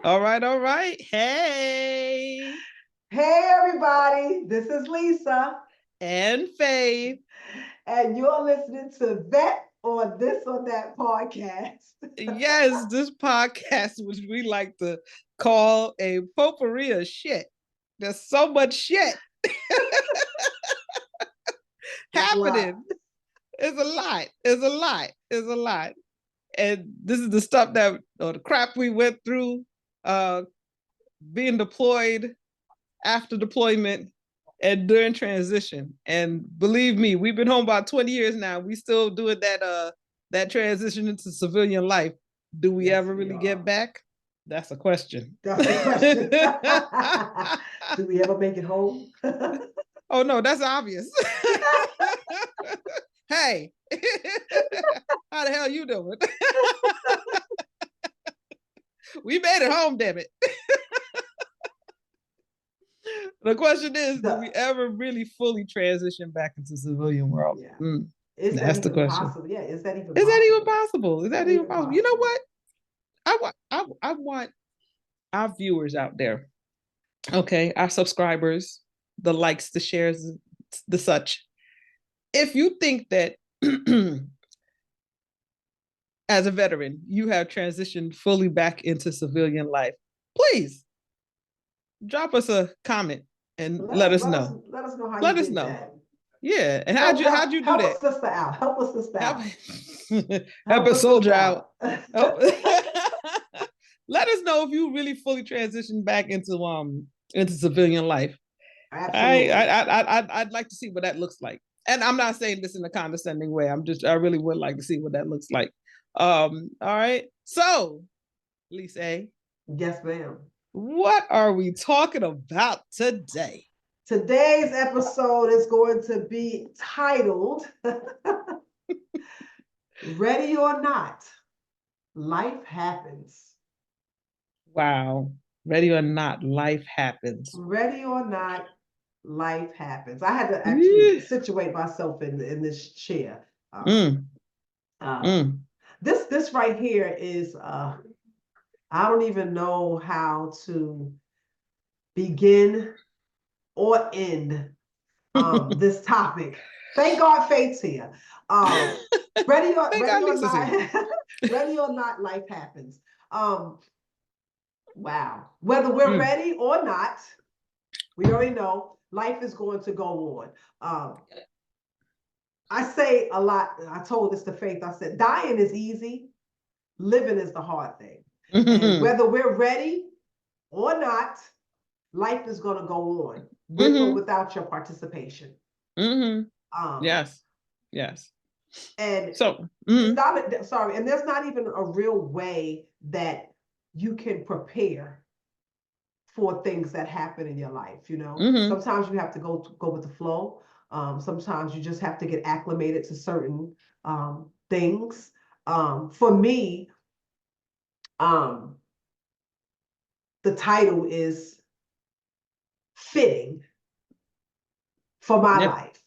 All right, all right. Hey. Hey, everybody, this is Lisa, And Faith. and you're listening to Vet or This or That podcast. Yes, this podcast, which we like to call a potpourri of shit. There's so much shit It's a lot. happening. It's a lot. It's a lot. It's a lot. And this is the stuff that, or the crap we went through, uh, being deployed, after deployment, and during transition. And believe me, we've been home about 20 years now. We still doing that transition into civilian life. Do we Yes, ever we really get are. back? That's a question. That's the question. Do we ever make it home? Oh no, that's obvious. Hey, how the hell you doing? We made it home, damn it. The question is, do we ever really fully transition back into civilian world? Yeah. Is that That's the even question. possible? Yeah, is that even Is that possible? even possible? Is that even possible? You know what? I want our viewers out there, okay, our subscribers, the likes, the shares, the such. If you think that as a veteran, you have transitioned fully back into civilian life, please drop us a comment and let us know. Let us know how you Let us did know. that. Yeah. And how'd you do Help that? a sister out. Help a sister Help out. help Help a a soldier sister out. out. Help. Let us know if you really fully transitioned back into civilian life. Absolutely. I'd like to see what that looks like. And I'm not saying this in a condescending way. I really would like to see what that looks like. All right. So, Lisa, Yes, ma'am. what are we talking about today? Today's episode is going to be titled Ready or Not, Life Happens. Wow. Ready or not, life happens. Ready or not, life happens. I had to actually situate myself in this chair. Mm, Uh, mm. this right here is I don't even know how to begin or end this topic. Thank God Faith's here. Um, Thank ready God or Lisa's here. not, ready or not, life happens. Um, wow. Whether we're ready or not, we already know life is going to go on. I say a lot, I told this to Faith, I said, dying is easy, living is the hard thing. And whether we're ready or not, life is going to go on with or without your participation. Yes, yes. And So, it's not, sorry, and there's not even a real way that you can prepare for things that happen in your life. You know, sometimes you have to go with the flow. Sometimes you just have to get acclimated to certain things. For me, um, the title is fitting for my yeah, life,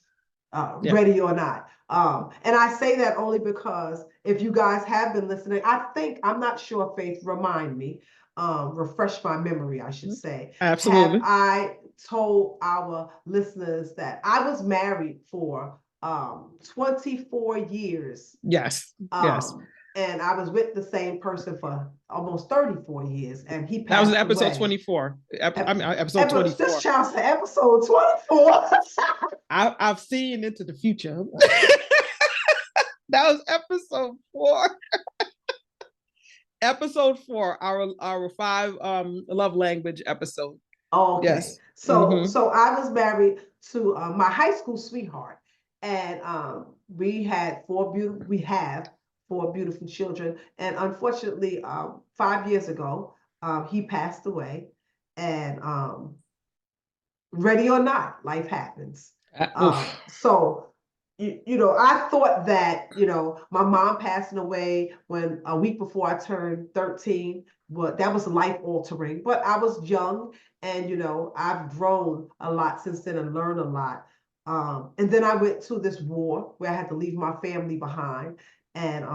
yeah. ready or not. And I say that only because if you guys have been listening, I think, I'm not sure, Faith, remind me, refresh my memory, I should say. Have Absolutely. I told our listeners that I was married for 24 years? Yes, yes. And I was with the same person for almost 34 years, and he That was in passed episode away. 24. Episode This 24. child's episode 24. I've seen into the future. That was episode 4. Episode 4, our 5 love language episode. Okay, Yes. so I was married to my high school sweetheart, and we have 4 beautiful children. And unfortunately, 5 years ago, he passed away. And ready or not, life happens. So I thought that, my mom passing away when a week before I turned 13, but that was life altering. But I was young, and I've grown a lot since then and learned a lot. And then I went to this war where I had to leave my family behind and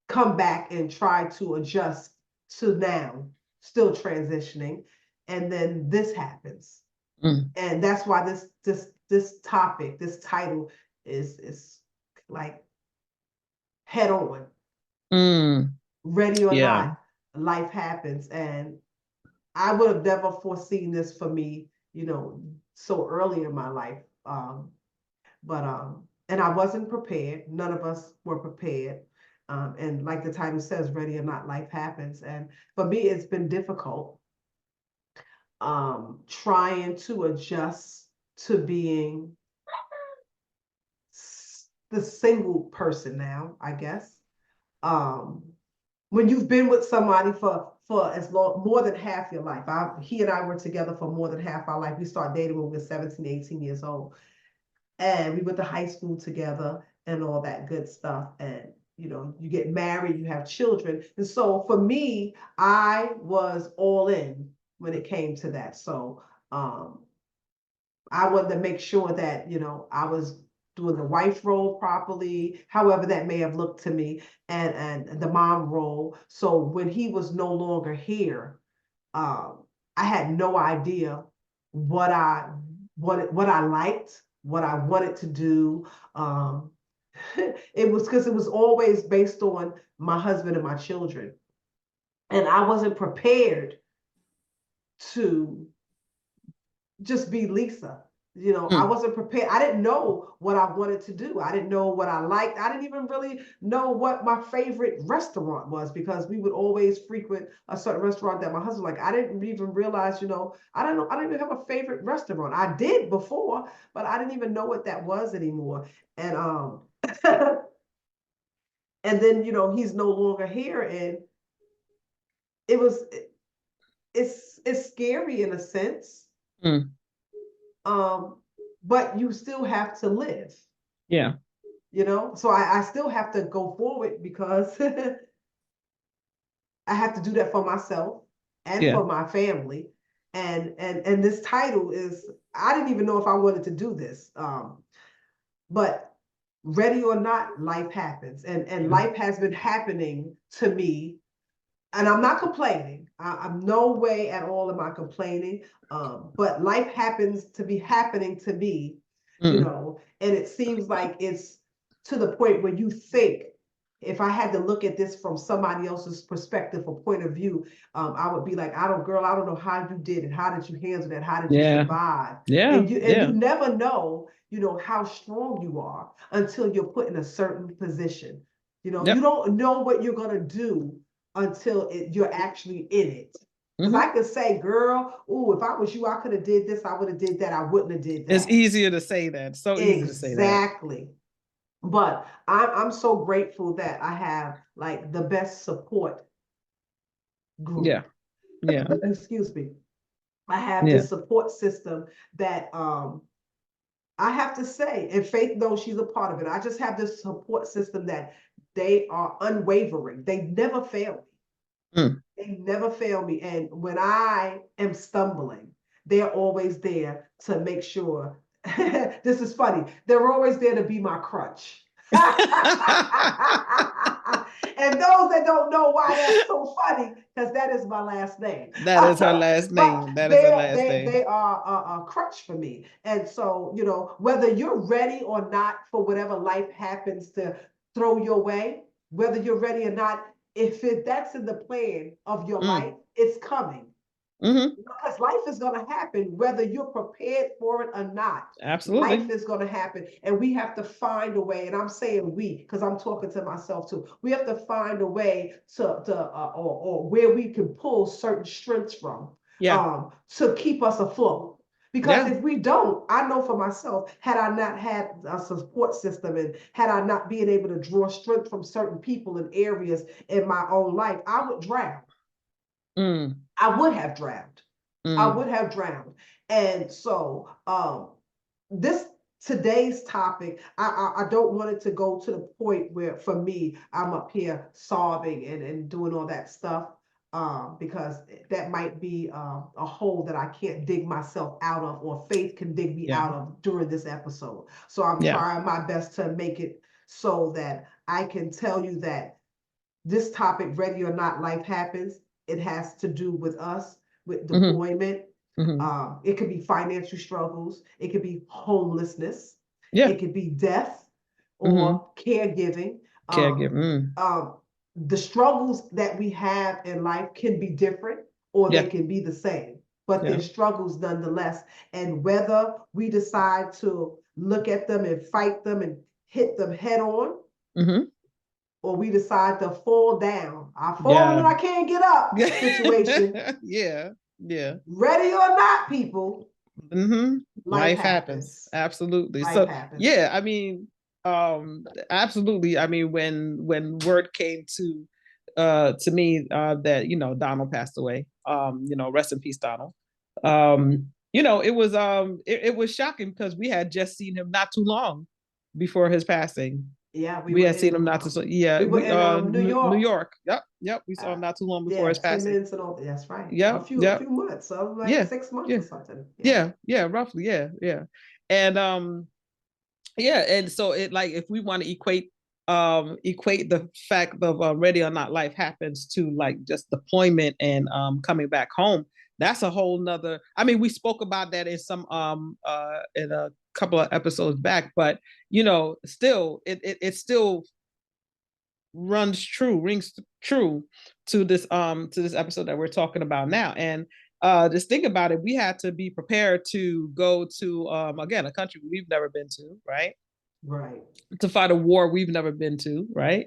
come back and try to adjust to now. still transitioning, and then this happens. And that's why this topic, this title is like head on. Ready or not, life happens. And I would have never foreseen this for me, you know, so early in my life. And I wasn't prepared. None of us were prepared. And like the title says, ready or not, life happens. And for me, it's been difficult trying to adjust to being the single person now, I guess. When you've been with somebody for as long, more than half your life. He and I were together for more than half our life. We started dating when we were 17, 18 years old. And we went to high school together and all that good stuff. And, you know, you get married, you have children. And so for me, I was all in when it came to that. So I wanted to make sure that, you know, I was doing the wife role properly, however that may have looked to me, and the mom role. So when he was no longer here, I had no idea what I liked, what I wanted to do. It was always based on my husband and my children. And I wasn't prepared to just be Lisa. You know, I wasn't prepared. I didn't know what I wanted to do. I didn't know what I liked. I didn't even really know what my favorite restaurant was, because we would always frequent a certain restaurant that my husband liked. I didn't even realize, you know, I didn't even have a favorite restaurant. I did before, but I didn't even know what that was anymore. And and then, you know, he's no longer here, and it's scary in a sense. But you still have to live. Yeah. You know, so I still have to go forward, because I have to do that for myself and for my family. And this title is, I didn't even know if I wanted to do this. But ready or not, life happens. And life has been happening to me. And I'm not complaining. I'm no way at all am I complaining. But life happens to be happening to me, you know, and it seems like it's to the point where you think, if I had to look at this from somebody else's perspective or point of view, I would be like, I don't know how you did it. How did you handle that? How did you survive? And you never know, you know, how strong you are until you're put in a certain position. You know, you don't know what you're gonna do until you're actually in it. Because I could say, girl, oh, if I was you, I could have did this, I would have did that, I wouldn't have did that. It's easier to say that. So easy to say that. Exactly. But I'm so grateful that I have like the best support group. Yeah. Excuse me. I have this support system that I have to say, and Faith knows she's a part of it. I just have this support system that they are unwavering. They never fail me. They never fail me. And when I am stumbling, they're always there to make sure. This is funny. They're always there to be my crutch. And those that don't know why that's so funny, because that is my last name. That is her last name. That is her last name. They are a crutch for me. And so, you know, whether you're ready or not for whatever life happens to throw your way, whether you're ready or not, if that's in the plan of your life, it's coming. Because life is going to happen whether you're prepared for it or not. Absolutely. Life is going to happen, and we have to find a way. And I'm saying we, because I'm talking to myself too. We have to find a way or where we can pull certain strengths from, to keep us afloat. Because if we don't, I know for myself, had I not had a support system, and had I not been able to draw strength from certain people in areas in my own life, I would drown. I would have drowned. I would have drowned. And so today's topic, I don't want it to go to the point where, for me, I'm up here sobbing and doing all that stuff, because that might be a hole that I can't dig myself out of, or Faith can dig me out of during this episode. So I'm trying my best to make it so that I can tell you that this topic, ready or not, life happens, it has to do with us, with deployment. It could be financial struggles. It could be homelessness. Yeah. It could be death or caregiving. The struggles that we have in life can be different or they can be the same, but they're struggles nonetheless. And whether we decide to look at them and fight them and hit them head on, or we decide to fall down, I fall and I can't get up situation. Yeah. Ready or not, people. Life happens. Absolutely. Life happens. Yeah, I mean, absolutely. I mean, when word came to me that, you know, Donald passed away, you know, rest in peace, Donald. You know, it was shocking because we had just seen him not too long before his passing. Yeah, we had seen him not too. We were in New York. New York. Yep. We saw him not too long before his passing. And all, that's right. Yeah, a few months. So like 6 months or something. Yeah, roughly. Yeah. And and so it, like, if we want to equate the fact of Ready or Not Life Happens to like just deployment and coming back home, that's a whole nother. I mean, we spoke about that in some in a couple of episodes back, but you know, still it still rings true to this episode that we're talking about now. And just think about it, we had to be prepared to go to again, a country we've never been to, right, to fight a war we've never been to, right.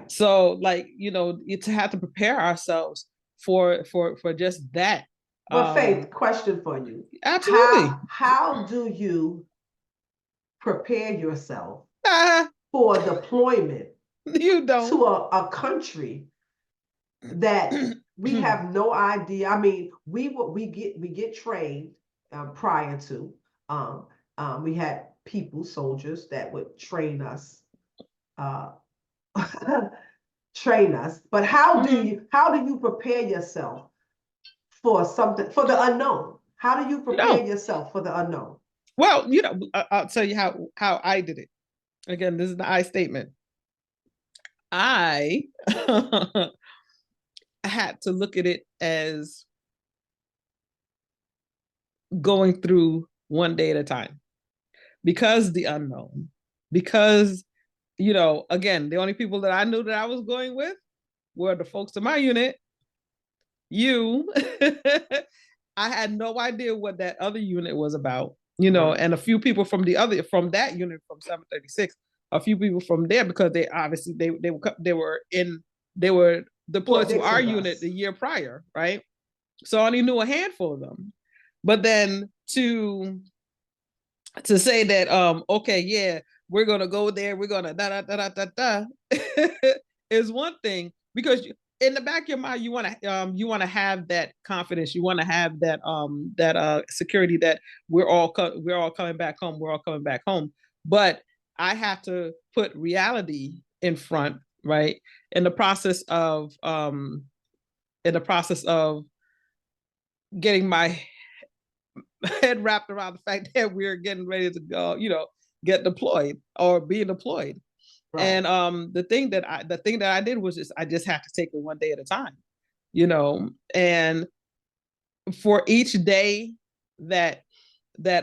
So like, you know, to have to prepare ourselves for just that. But Faith, question for you. Absolutely. How do you prepare yourself for deployment to a country that we have no idea? I mean, we get trained prior to. We had soldiers that would train us. But how do you prepare yourself for something, for the unknown? How do you prepare yourself for the unknown? Well, you know, I'll tell you how I did it. Again, this is the I statement. I had to look at it as going through one day at a time, because the unknown, because, you know, again, the only people that I knew that I was going with were the folks in my unit, you. I had no idea what that other unit was about, you know, and a few people from that unit from 736, a few people from there, because they obviously they were deployed to our unit the year prior, right? So I only knew a handful of them. But then to say that okay, yeah, we're gonna go there, we're gonna da is one thing, because in the back of your mind, you want to have that confidence, you want to have that security that we're all coming back home. But I have to put reality in front, right? In the process of getting my head wrapped around the fact that we're getting ready to go, you know, get deployed or being deployed. And the thing that I did was I just have to take it one day at a time, you know. And for each day that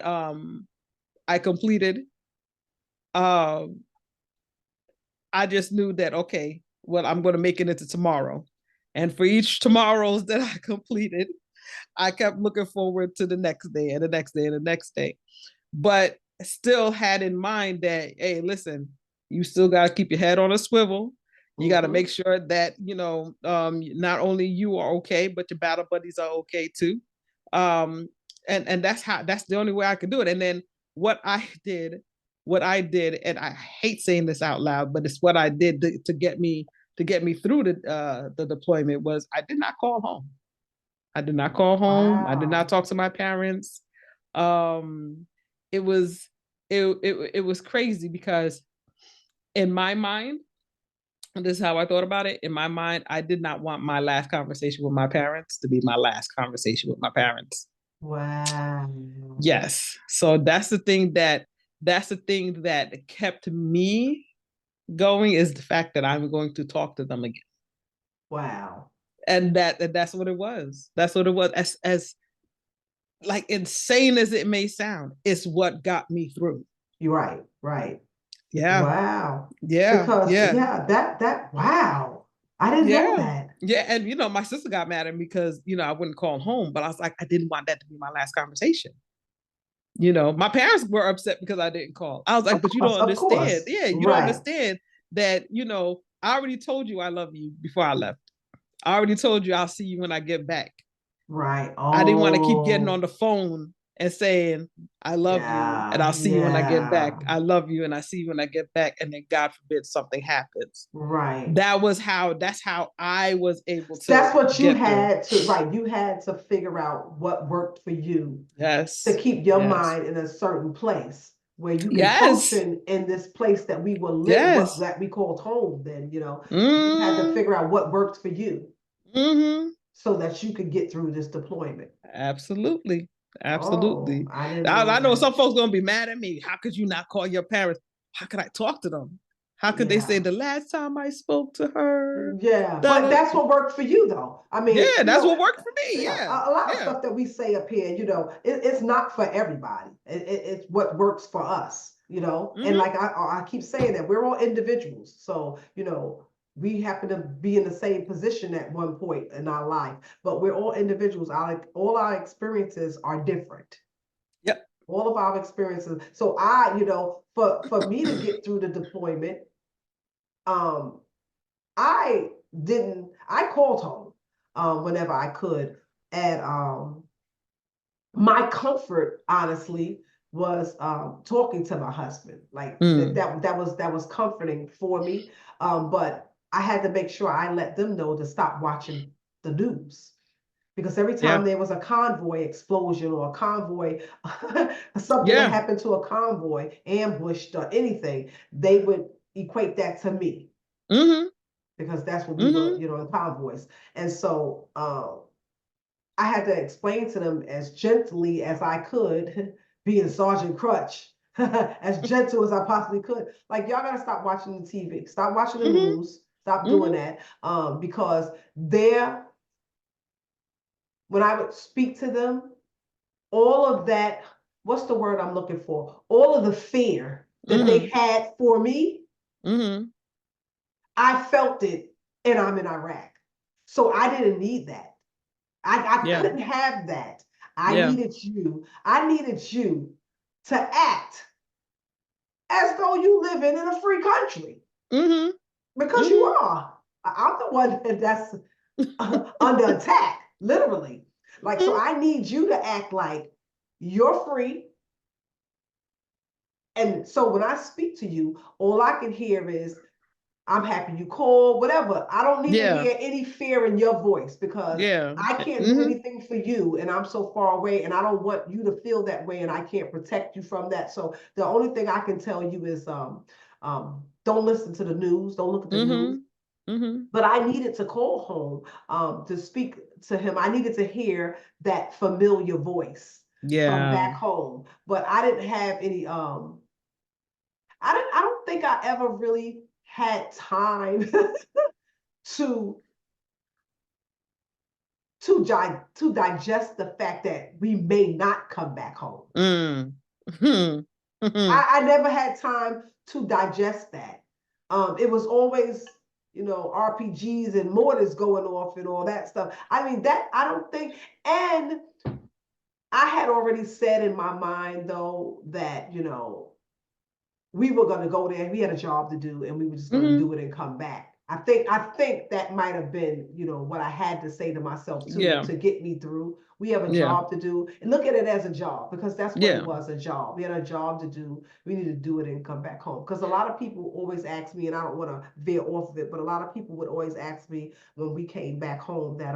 I completed, I just knew that, okay, well, I'm going to make it into tomorrow. And for each tomorrows that I completed, I kept looking forward to the next day and the next day and the next day, but still had in mind that, hey, listen, you still got to keep your head on a swivel. You got to make sure that, you know, not only you are okay, but your battle buddies are okay too. And that's the only way I could do it. And then what I did, and I hate saying this out loud, but it's what I did to get me through the deployment, was I did not call home. I did not call home. Wow. I did not talk to my parents. It was crazy, because in my mind, and this is how I thought about it, in my mind, I did not want my last conversation with my parents to be my last conversation with my parents. Wow. Yes. So that's the thing that kept me going, is the fact that I'm going to talk to them again. Wow. And that's what it was. That's what it was. As like insane as it may sound, it's what got me through. You're right, right. Yeah. Wow. Yeah. Because Yeah. that wow. I didn't know Yeah. that. Yeah. And my sister got mad at me because, I wouldn't call home, but I was like, I didn't want that to be my last conversation. My parents were upset because I didn't call. I was like, but you don't Of understand. course. Yeah, you don't Right. understand that, I already told you I love you before I left. I already told you I'll see you when I get back. Right. I didn't want to keep getting Oh, on the phone and saying, I love you and yeah, I'll see you when I get back. yeah. I love you and I see you when I get back. And then God forbid something happens. Right. That's how I was able to That's what you get through. had to, right. You had to figure out what worked for you Yes. to keep your Yes. mind in a certain place where you can Yes. function in this place that we will live, Yes. what that we called home. Then, you Mm-hmm. had to figure out what worked for you. Mm-hmm. So that you could get through this deployment. Absolutely. Absolutely. Oh, I didn't know I know that. some folks gonna be mad at me. How could you not call your parents? How could I talk to them? How could they say the last time I spoke to her? Yeah, but that's what worked for you, though. I mean, yeah, that's what worked for me. Yeah, a lot of stuff that we say up here, it's not for everybody. It's what works for us, And like I keep saying that we're all individuals, so we happen to be in the same position at one point in our life, but we're all individuals. All our experiences are different. Yep. All of our experiences. So for me to get through the deployment, I called home whenever I could. And my comfort, honestly, was talking to my husband. Like that was comforting for me. But I had to make sure I let them know to stop watching the news. Because every time there was a convoy explosion or a convoy, something that happened to a convoy, ambushed or anything, they would equate that to me. Because that's what we were, in convoys. And so I had to explain to them as gently as I could, being Sergeant Crutch, as gentle as I possibly could. Like, y'all gotta stop watching the TV, stop watching the news, stop doing that. Because when I would speak to them, all of that, what's the word I'm looking for? All of the fear that they had for me, I felt it, and I'm in Iraq. So I didn't need that. I couldn't have that. I needed you to act as though you living in a free country. Because you are. I'm the one that's under attack, literally. Like, so I need you to act like you're free. And so when I speak to you, all I can hear is, I'm happy you called, whatever. I don't need to hear any fear in your voice, because I can't do anything for you, and I'm so far away, and I don't want you to feel that way, and I can't protect you from that. So the only thing I can tell you is don't listen to the news, don't look at the news. But I needed to call home to speak to him. I needed to hear that familiar voice from back home. But I didn't have any I don't think I ever really had time to digest the fact that we may not come back home. I never had time to digest that. It was always, RPGs and mortars going off and all that stuff. I mean, that I don't think, and I had already said in my mind, though, that, we were going to go there. We had a job to do, and we were just going to do it and come back. I think that might have been, what I had to say to myself too, to get me through. We have a job to do, and look at it as a job, because that's what it was, a job. We had a job to do. We need to do it and come back home. Because a lot of people always ask me, and I don't want to veer off of it, but a lot of people would always ask me when we came back home that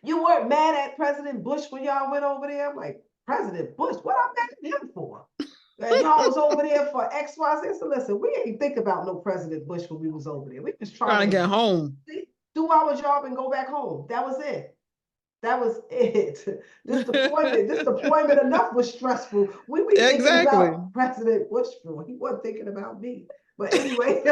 you weren't mad at President Bush when y'all went over there. I'm like, President Bush, what I'm mad at him for? And y'all was over there for X, Y, Z. So listen, we ain't think about no President Bush when we was over there. We was trying to get home, do our job, and go back home. That was it. That was it. This deployment enough was stressful. We thinking about President Bush for. He wasn't thinking about me. But anyway,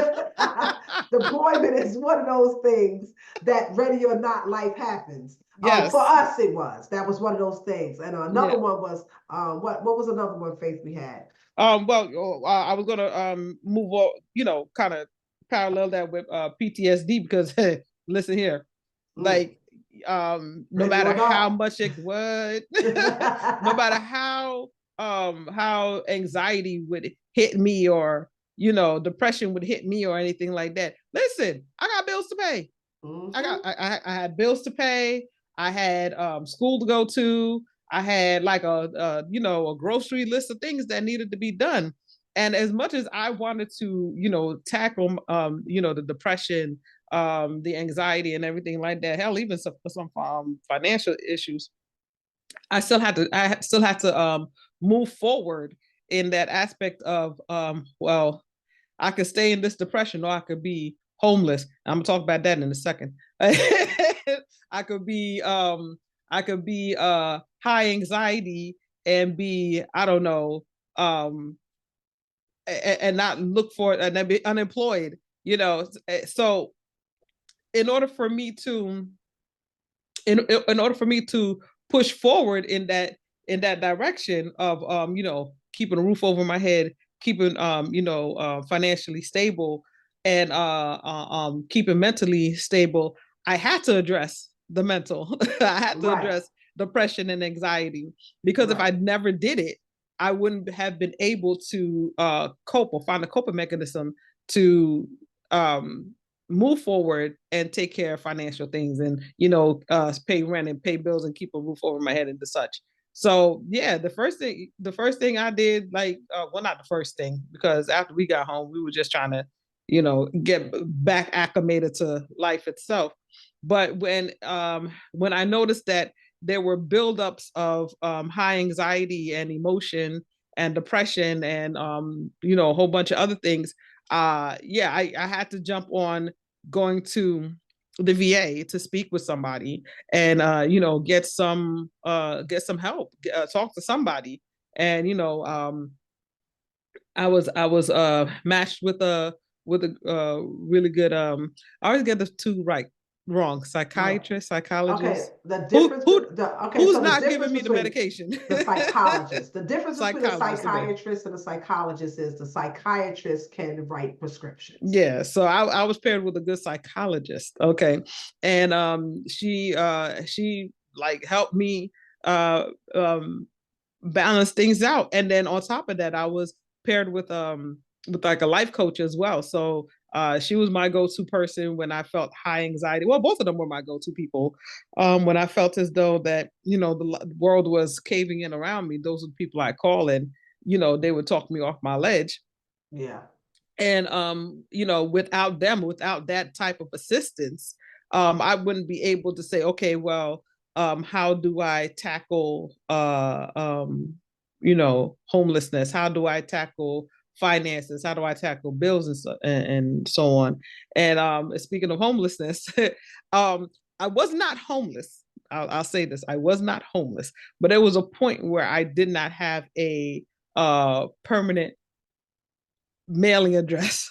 deployment is one of those things that, ready or not, life happens. Yes. For us, it was. That was one of those things. And another Yeah. one was, what was another one, Faith, we had? Well, I was gonna move on, kind of parallel that with PTSD because listen here, like no Ready matter or how not. much it would, no matter how anxiety would hit me or depression would hit me or anything like that. Listen, I got bills to pay. I had bills to pay. I had school to go to. I had like a grocery list of things that needed to be done. And as much as I wanted to tackle the depression, the anxiety and everything like that, hell, even some financial issues, I still had to move forward in that aspect of well, I could stay in this depression or I could be homeless. I'm gonna talk about that in a second. I could be high anxiety and be, I don't know, and not look for it and then be unemployed, So in order for me to in order for me to push forward in that direction of keeping a roof over my head, keeping financially stable, and keeping mentally stable, I had to address the mental. I had to address depression and anxiety, because if I never did it, I wouldn't have been able to cope or find a coping mechanism to move forward and take care of financial things and pay rent and pay bills and keep a roof over my head and such. So yeah, the first thing I did, like well, not the first thing, because after we got home we were just trying to get back acclimated to life itself. But when I noticed that there were buildups of high anxiety and emotion and depression and a whole bunch of other things, yeah, I had to jump on going to the VA to speak with somebody and get some help, talk to somebody. And I was matched with a really good I always get the two wrong, psychiatrist, psychologist. Okay, the difference Who's not giving me the medication? The psychologist. The difference between a Psychologist, okay. psychiatrist and a psychologist is the psychiatrist can write prescriptions. Yeah, so I was paired with a good psychologist, okay, and she like helped me uh balance things out, and then on top of that, I was paired with like a life coach as well. So she was my go-to person when I felt high anxiety. Well, both of them were my go-to people. When I felt as though that the world was caving in around me, those are the people I call, and they would talk me off my ledge. Yeah. And without them, without that type of assistance, I wouldn't be able to say, okay, well, how do I tackle homelessness? How do I tackle finances? How do I tackle bills and so on? And speaking of homelessness, I was not homeless. I'll say this: I was not homeless, but there was a point where I did not have a permanent mailing address.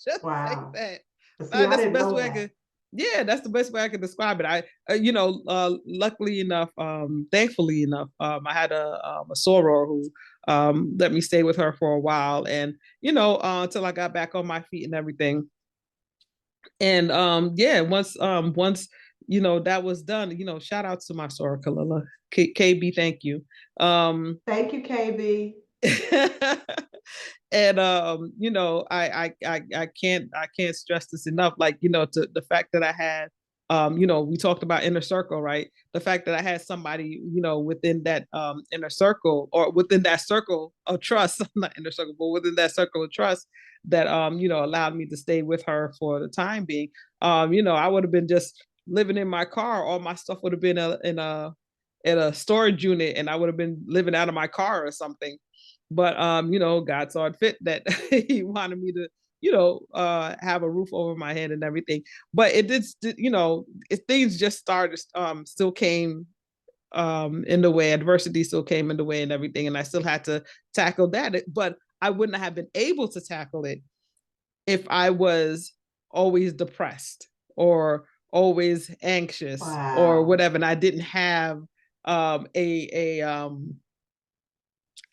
Just wow. like that. See, That's the best way I could. Yeah, that's the best way I could describe it. I, luckily enough, thankfully enough, I had a soror who let me stay with her for a while, and until I got back on my feet and everything. And yeah, once that was done, shout out to my soror Kalila, KB, thank you. Thank you, KB. And I can't stress this enough, like to the fact that I had we talked about inner circle, right? The fact that I had somebody within that inner circle, or within that circle of trust, not inner circle, but within that circle of trust, that allowed me to stay with her for the time being. I would have been just living in my car, all my stuff would have been in a storage unit, and I would have been living out of my car or something. But God saw it fit that he wanted me to, have a roof over my head and everything. But it did, things just started, still came in the way, adversity still came in the way and everything. And I still had to tackle that. But I wouldn't have been able to tackle it if I was always depressed or always anxious or Wow. whatever, and I didn't have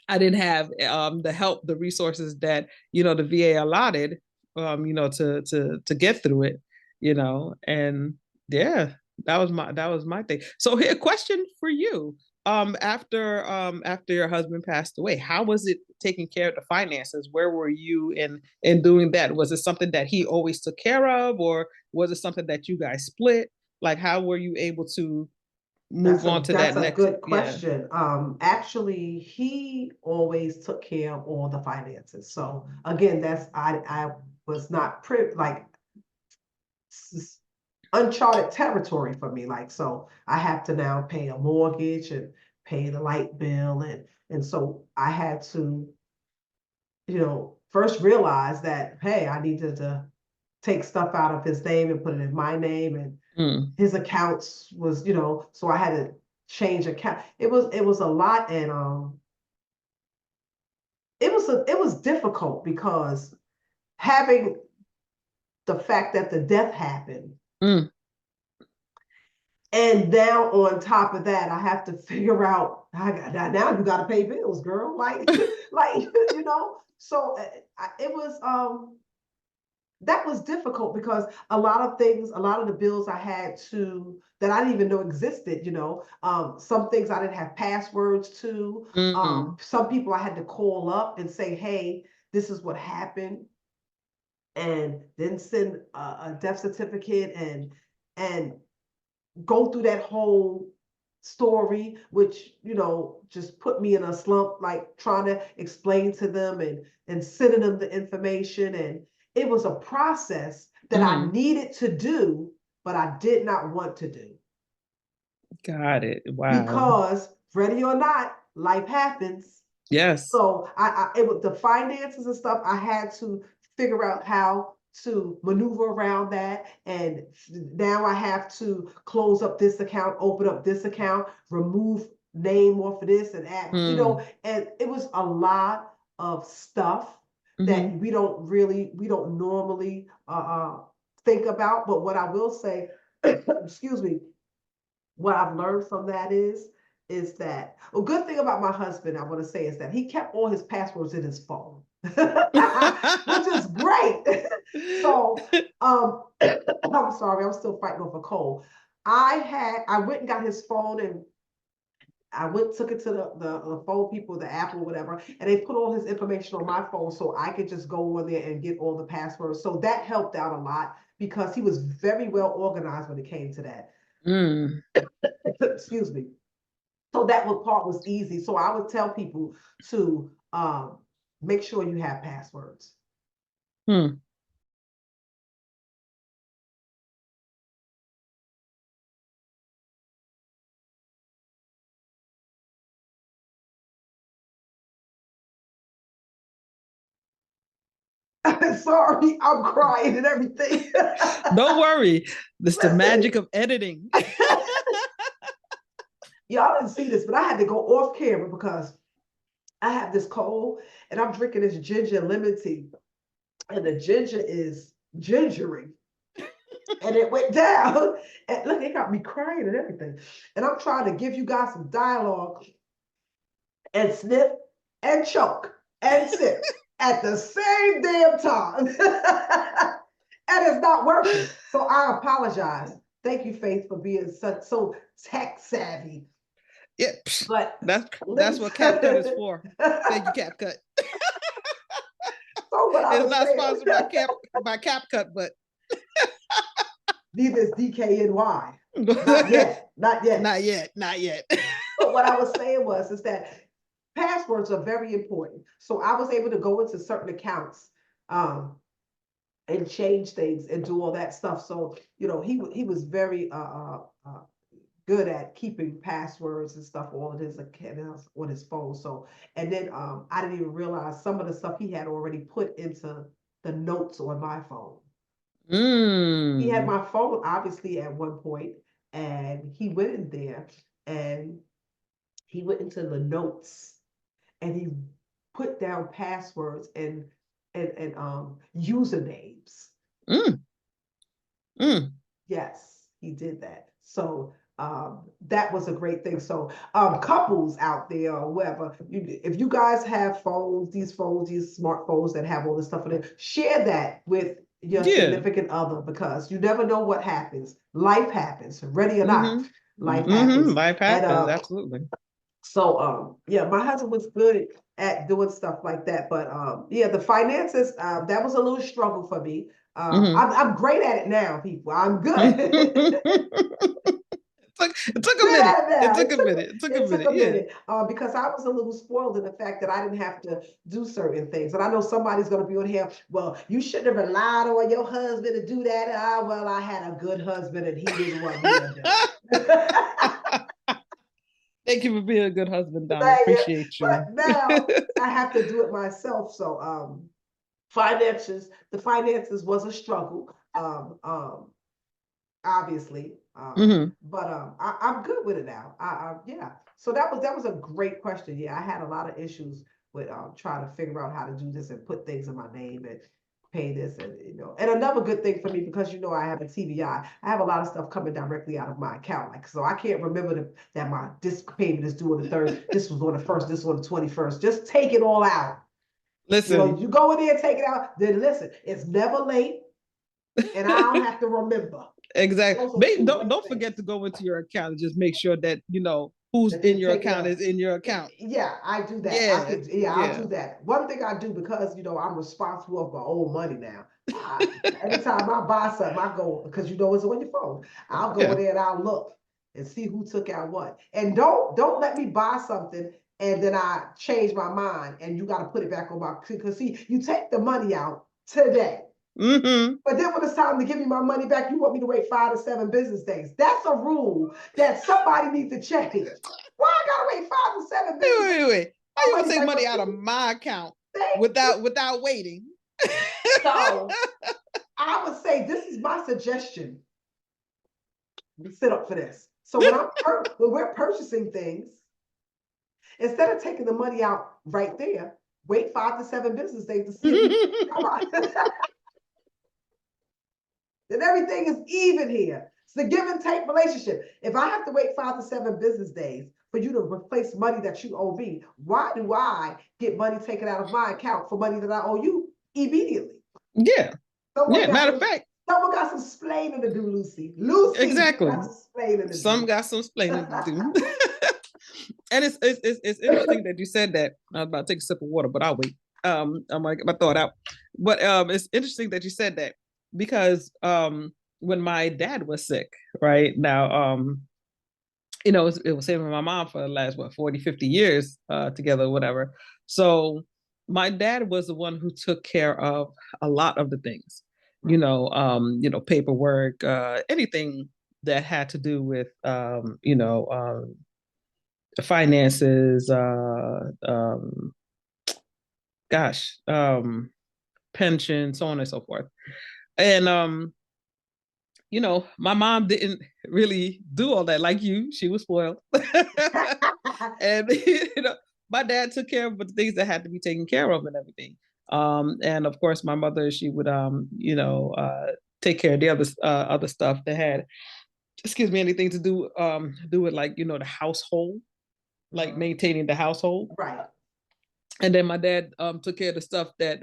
I didn't have the help, the resources that the VA allotted, to get through it, and yeah, that was my thing. So here, question for you: after your husband passed away, how was it taking care of the finances? Where were you in doing that? Was it something that he always took care of, or was it something that you guys split? Like, how were you able to move on to That's that a next? good Yeah. question. Actually, he always took care of all the finances. So again, I was not like uncharted territory for me. Like, so I have to now pay a mortgage and pay the light bill, and so I had to, first realize that, hey, I needed to take stuff out of his name and put it in my name, and Mm. his accounts was, so I had to change account. It was a lot, and it was difficult because having the fact that the death happened. Mm. And now on top of that, I have to figure out now you got to pay bills, girl. Like, So it was that was difficult because a lot of the bills I had to that I didn't even know existed. Some things I didn't have passwords to. Mm. Some people I had to call up and say, "Hey, this is what happened," and then send a death certificate and go through that whole story, which just put me in a slump, like trying to explain to them and sending them the information. And it was a process that I needed to do, but I did not want to do. Got it. Wow. Because ready or not, life happens. Yes. So it was the finances and stuff. I had to figure out how to maneuver around that. And now I have to close up this account, open up this account, remove name off of this and add, and it was a lot of stuff that we don't normally think about. But what I will say, excuse me, what I've learned from that is that a good thing about my husband, I want to say, is that he kept all his passwords in his phone, which is great. So I'm sorry, I'm still fighting off a cold. I went and got his phone, and I took it to the phone people, the Apple, whatever, and they put all his information on my phone so I could just go on there and get all the passwords. So that helped out a lot because he was very well organized when it came to that. Excuse me. So that part was easy. So I would tell people to make sure you have passwords. Sorry, I'm crying and everything. Don't worry. It's the magic of editing. Y'all didn't see this, but I had to go off camera because I have this cold and I'm drinking this ginger lemon tea. And the ginger is gingery. And it went down. And look, it got me crying and everything. And I'm trying to give you guys some dialogue and sniff and choke and sip at the same damn time. And it's not working. So I apologize. Thank you, Faith, for being so tech savvy. Yeah, but that's what CapCut is for. Thank you, CapCut. So what I it's was not saying, sponsored by CapCut, but neither is DKNY. Not yet. Not yet. Not yet. Not yet. But what I was saying is that passwords are very important. So I was able to go into certain accounts and change things and do all that stuff. So he was very good at keeping passwords and stuff, all of his accounts on his phone. So, and then I didn't even realize some of the stuff he had already put into the notes on my phone. He had my phone obviously at one point, and he went in there and he went into the notes and he put down passwords and and usernames. Mm. Mm. Yes, he did that. So that was a great thing. So couples out there or whoever, if you guys have phones, these smartphones that have all this stuff in it, share that with your Yeah. significant other, because you never know what happens. Life happens, ready or not. Life Mm-hmm. happens. Life And happens, absolutely. so yeah, my husband was good at doing stuff like that. But yeah, the finances, that was a little struggle for me. I'm great at it now, people. I'm good. It took a Good minute. at it It now. took a minute. It took a It took minute. a Yeah. minute because I was a little spoiled in the fact that I didn't have to do certain things. And I know somebody's going to be on here. Well, you shouldn't have relied on your husband to do that. Well, I had a good husband and he didn't want me to do it. Thank you for being a good husband, Donna. Thank you. Appreciate you. But now I have to do it myself. So the finances was a struggle. Obviously. But I'm good with it now. Yeah. So that was a great question. Yeah, I had a lot of issues with trying to figure out how to do this and put things in my name and pay this, and and another good thing for me, because I have a TVI, I have a lot of stuff coming directly out of my account. Like, so I can't remember that my this payment is due on the 3rd, this was on the 1st, this was on the 21st. Just take it all out. Listen. You go in there and take it out, then listen, it's never late and I don't have to remember. Exactly. Don't forget to go into your account and just make sure that who's in your account is in your account. Yeah, I do that. Yeah. I'll do that. One thing I do, because I'm responsible for my own money now. Every time I buy something, I go, because it's on your phone. I'll go in there and I'll look and see who took out what. And don't let me buy something and then I change my mind and you got to put it back on my, because see, you take the money out today. But then when it's time to give me my money back, you want me to wait 5 to 7 business days. That's a rule that somebody needs to change. Why I gotta wait 5 to 7 business days? Wait. How you gonna take money out of my account without waiting? So I would say this is my suggestion. Sit up for this. So when we're purchasing things, instead of taking the money out right there, wait 5 to 7 business days to see if come on. Then everything is even here. It's the give and take relationship. If I have to wait 5 to 7 business days for you to replace money that you owe me, why do I get money taken out of my account for money that I owe you immediately? Yeah. Matter of fact, someone got some splaining to do, Lucy. Lucy, exactly. Some got some splaining to do. And it's interesting that you said that. I was about to take a sip of water, but I'll wait. I'm like my thought out. But it's interesting that you said that, because when my dad was sick, right now, it was him and my mom for the last 40, 50 years together, whatever. So my dad was the one who took care of a lot of the things, paperwork, anything that had to do with finances, pension, so on and so forth. And my mom didn't really do all that like you. She was spoiled. And my dad took care of the things that had to be taken care of and everything. And of course my mother, she would take care of the other stuff that had, anything to do with, like, the household, like maintaining the household. Right. And then my dad took care of the stuff that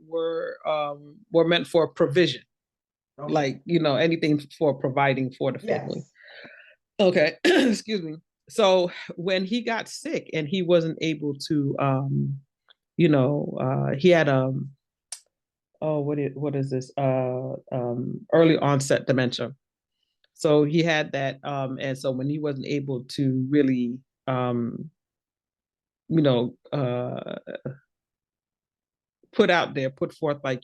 were meant for provision. Okay. Like, anything for providing for the family. Yes. Okay. Excuse me. So when he got sick and he wasn't able to, he had what is this? Early onset dementia. So he had that, and so when he wasn't able to really, put forth, like,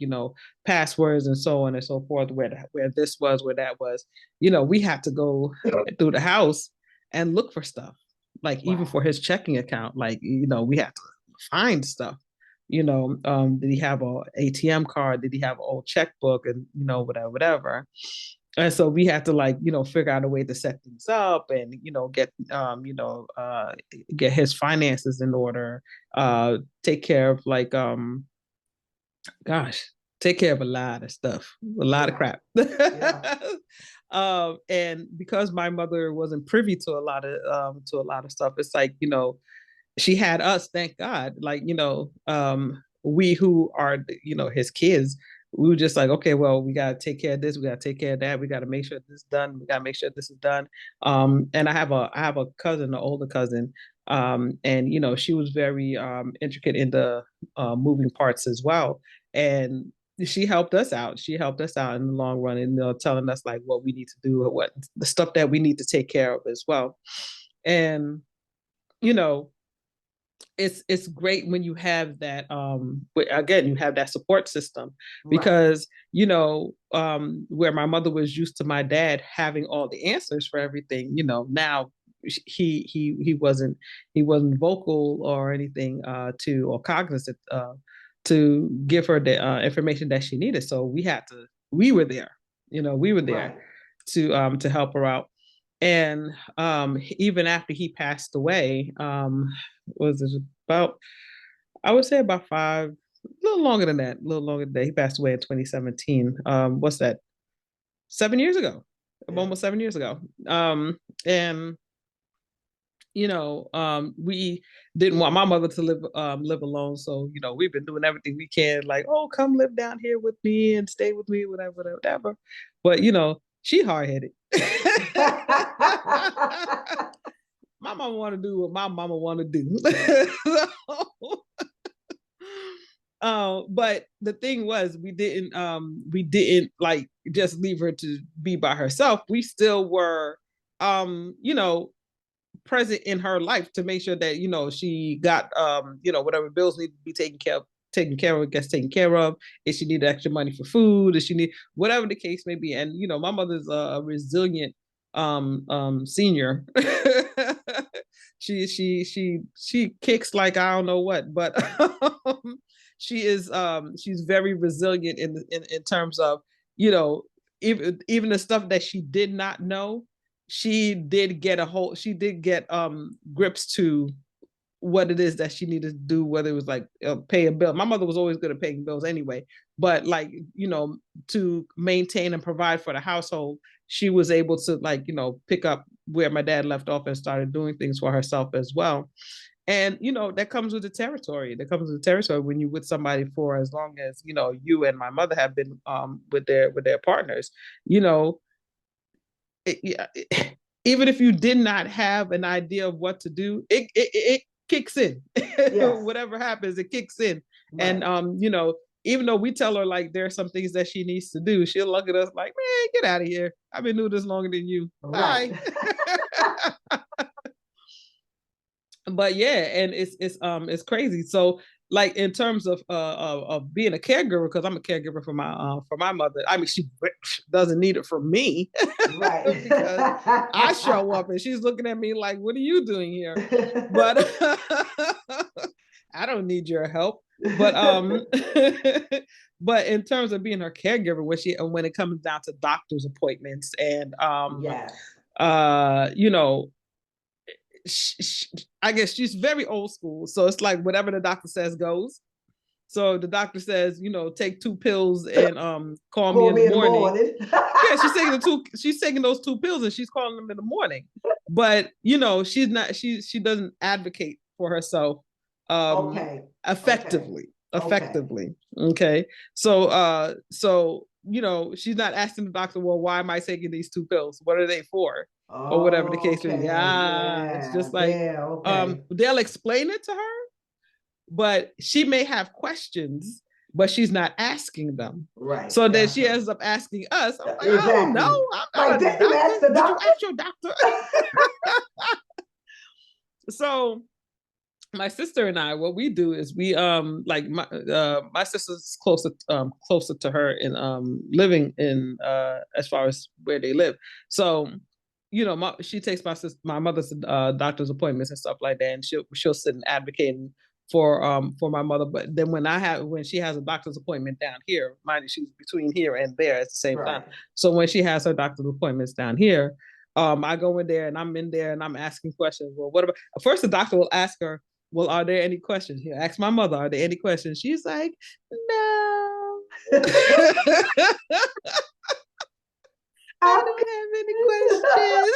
passwords and so on and so forth, where this was, where that was, we had to go through the house and look for stuff, like, wow. Even for his checking account, like, we had to find stuff, did he have a ATM card, did he have an old checkbook, and whatever. And so we had to, like, figure out a way to set things up and, get his finances in order, take care of, like, gosh, take care of a lot of stuff, a lot of crap. Yeah. And because my mother wasn't privy to a lot of stuff, it's like, she had us, thank God. Like, we who are, his kids, we were just like, okay, well, we gotta take care of this, we gotta take care of that, we gotta make sure this is done, we gotta make sure this is done. And I have a cousin, an older cousin, and she was very intricate in the moving parts as well. And she helped us out. She helped us out in the long run, and telling us like what we need to do, or what the stuff that we need to take care of as well. And you know, it's great when you have that again, you have that support system, because where my mother was used to my dad having all the answers for everything, now he wasn't vocal or anything or cognizant to give her the information that she needed. So we were there, we were there to help her out. And even after he passed away, was it about, I would say about a little longer than that, a little longer than that. He passed away in 2017. What's that? 7 years ago, almost 7 years ago. And we didn't want my mother to live alone. So, we've been doing everything we can, like, oh, come live down here with me and stay with me, whatever, whatever, whatever. But, she hard-headed. My mama want to do what my mama want to do. But the thing was, we didn't like just leave her to be by herself. We still were, present in her life to make sure that she got whatever bills need to be gets taken care of. If she needed extra money for food, if she need whatever the case may be. And my mother's a resilient senior. she kicks like I don't know what, but she's very resilient in terms of even the stuff that she did not know. She did get grips to what it is that she needed to do, whether it was like pay a bill. My mother was always good at paying bills anyway, but like, to maintain and provide for the household, she was able to pick up where my dad left off and started doing things for herself as well. And that comes with the territory. That comes with the territory when you're with somebody for as long as you and my mother have been with their partners. Even if you did not have an idea of what to do, it kicks in. Yes. Whatever happens, it kicks in. Right. And even though we tell her like there are some things that she needs to do, she'll look at us like, man, get out of here. I've been doing this longer than you. Right. Bye. But yeah, and it's crazy. So like in terms of being a caregiver, because I'm a caregiver for my mother. I mean, she doesn't need it from me, right? Because I show up and she's looking at me like, "What are you doing here?" But I don't need your help. But but in terms of being her caregiver, when it comes down to doctor's appointments and I guess she's very old school. So it's like whatever the doctor says goes. So the doctor says, take 2 pills and call me in the morning. Yeah, she's taking those 2 pills and she's calling them in the morning. But she doesn't advocate for herself effectively. Okay. So she's not asking the doctor, well, why am I taking these 2 pills? What are they for? Or whatever the case may be. It's just like they'll explain it to her, but she may have questions, but she's not asking them. Right. So then she ends up asking us. I'm like, exactly. I don't know. I'm not a doctor. Did you ask your doctor? So my sister and I, what we do is we like my sister's closer to her in living in as far as where they live. So she takes my mother's doctor's appointments and stuff like that, and she'll sit and advocate for my mother. But then when she has a doctor's appointment down here, mind you, she's between here and there at the same time. So when she has her doctor's appointments down here, I go in there and I'm in there and I'm asking questions. Well, what about first the doctor will ask her, well, are there any questions? He'll ask my mother, are there any questions? She's like, no. I don't have any questions.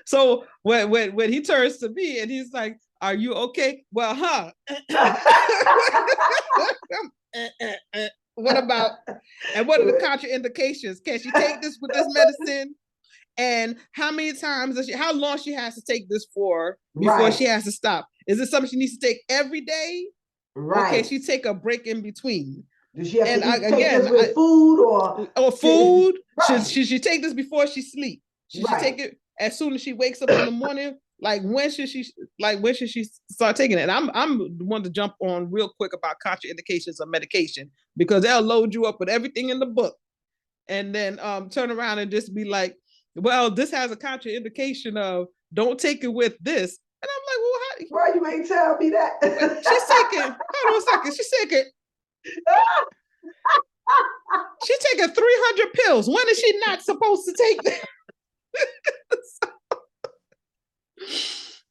So when he turns to me and he's like, "Are you okay?" Well, what about, and what are the contraindications? Can she take this with this medicine? And how many times how long she has to take this for before she has to stop? Is it something she needs to take every day? Right. Or can she take a break in between? Does she have to take this with food or food? Right. Should she take this before she sleep? Should she take it as soon as she wakes up in the morning? Like when should she start taking it? And I'm the one to jump on real quick about contraindications of medication, because they'll load you up with everything in the book and then turn around and just be like, well, this has a contraindication of don't take it with this. And I'm like, well, why you ain't tell me that? She's taking, hold on a second, she's taking 300 pills. When is she not supposed to take that?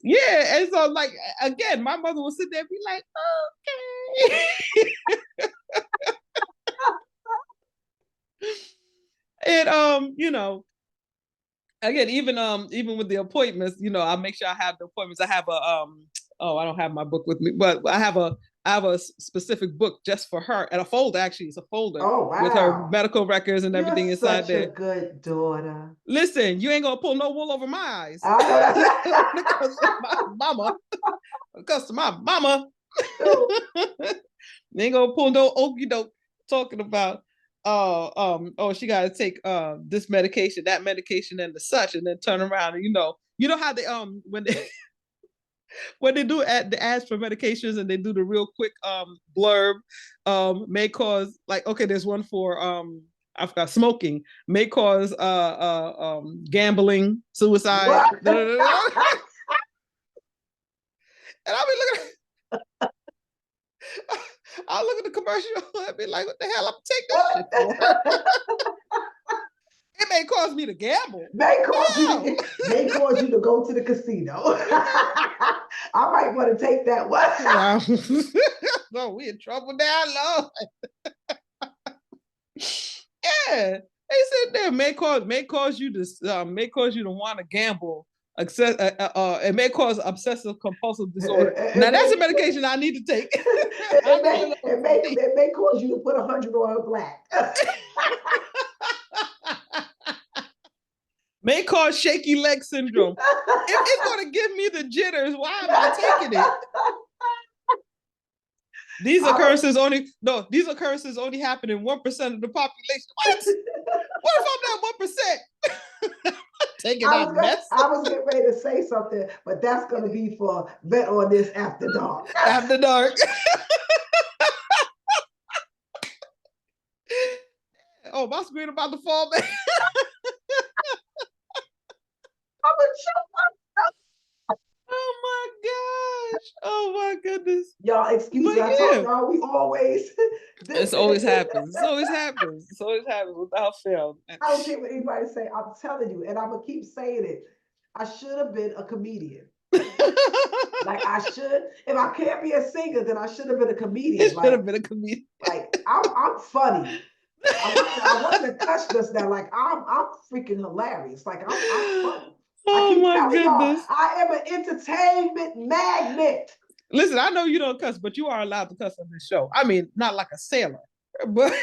Yeah, and so like again, my mother will sit there and be like, okay. And you know, again, even with the appointments, you know, I make sure I have the appointments. I have a I don't have my book with me, but I have a specific book just for her, and a folder, actually. It's a folder with her medical records and everything inside there. Such a good daughter. Listen, you ain't gonna pull no wool over my eyes. I know that. Because of my mama. Because of my mama. They ain't gonna pull no okey doke talking about she gotta take this medication, that medication, and the such, and then turn around and you know how they when they when they do the ads for medications and they do the real quick blurb, may cause, like, okay, there's one for I forgot, smoking may cause gambling, suicide. And I'll be looking I'll look at the commercial and be like, what the hell I'm take this shit for? It may cause me to gamble. May cause you to go to the casino. I might want to take that one. No, we in trouble now, Lord. Yeah. They said there may cause you to want to gamble. It may cause obsessive compulsive disorder. Now that's a medication I need to take. It may cause you to put 100 on black. May cause shaky leg syndrome. If it's going to give me the jitters, why am I taking it? These occurrences only happen in 1% of the population. What? What if I'm that 1%? Taking that mess. I was getting ready to say something, but that's going to be for Vet on This After Dark. After dark. Oh, my screen about to fall back. Oh my goodness. Y'all, excuse me. I told y'all we always. It always happens. It always happens. It always happens without fail. I don't care what anybody say. I'm telling you, and I'm gonna keep saying it. I should have been a comedian. Like I should. If I can't be a singer, then I should have been a comedian. Should have been a comedian. Like I'm funny. I wasn't touched just now. Like I'm freaking hilarious. Like I'm funny. Oh my goodness. I am an entertainment magnet. Listen, I know you don't cuss, but you are allowed to cuss on this show. I mean, not like a sailor, but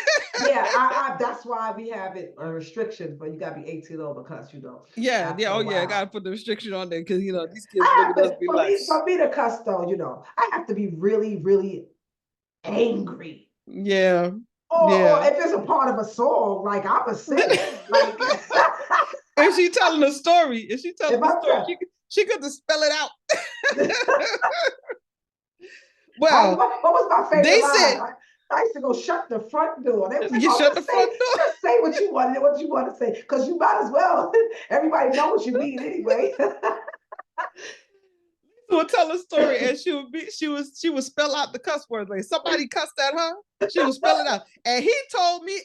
yeah, that's why we have it a restriction, but you gotta be 18 over cuss, you don't. Yeah, I gotta put the restriction on there because these kids look at us be like. For me to cuss though, I have to be really, really angry. Yeah. Or if it's a part of a song, like I'm a singer. Like if she telling a story, she could just spell it out. Well, what was my favorite line? I used to go shut the front door. They was like, shut the front door. Just say what you want to say, because you might as well. Everybody know what you mean anyway. Would tell a story and she would spell out the cuss words. Like somebody cussed at her, she would spell it out. And he told me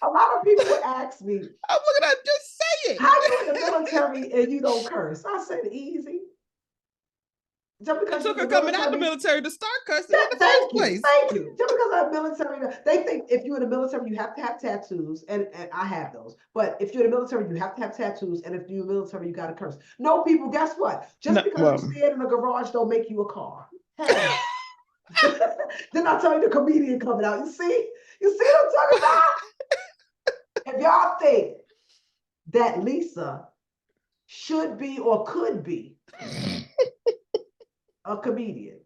a lot of people would ask me. I'm looking at just say say? How you in the military and you don't curse? I said easy. Just It because took you're her in the coming out the military to start cussing in the first place. Thank you. Just because I'm military, they think if you're in the military, you have to have tattoos, and I have those. But if you're in the military, you have to have tattoos, and if you're in the military, you got to curse. No, people, guess what? Just because you stand in a garage don't make you a car. Hey. Then I tell you the comedian coming out. You see what I'm talking about? If y'all think that Lisa should be or could be a comedian,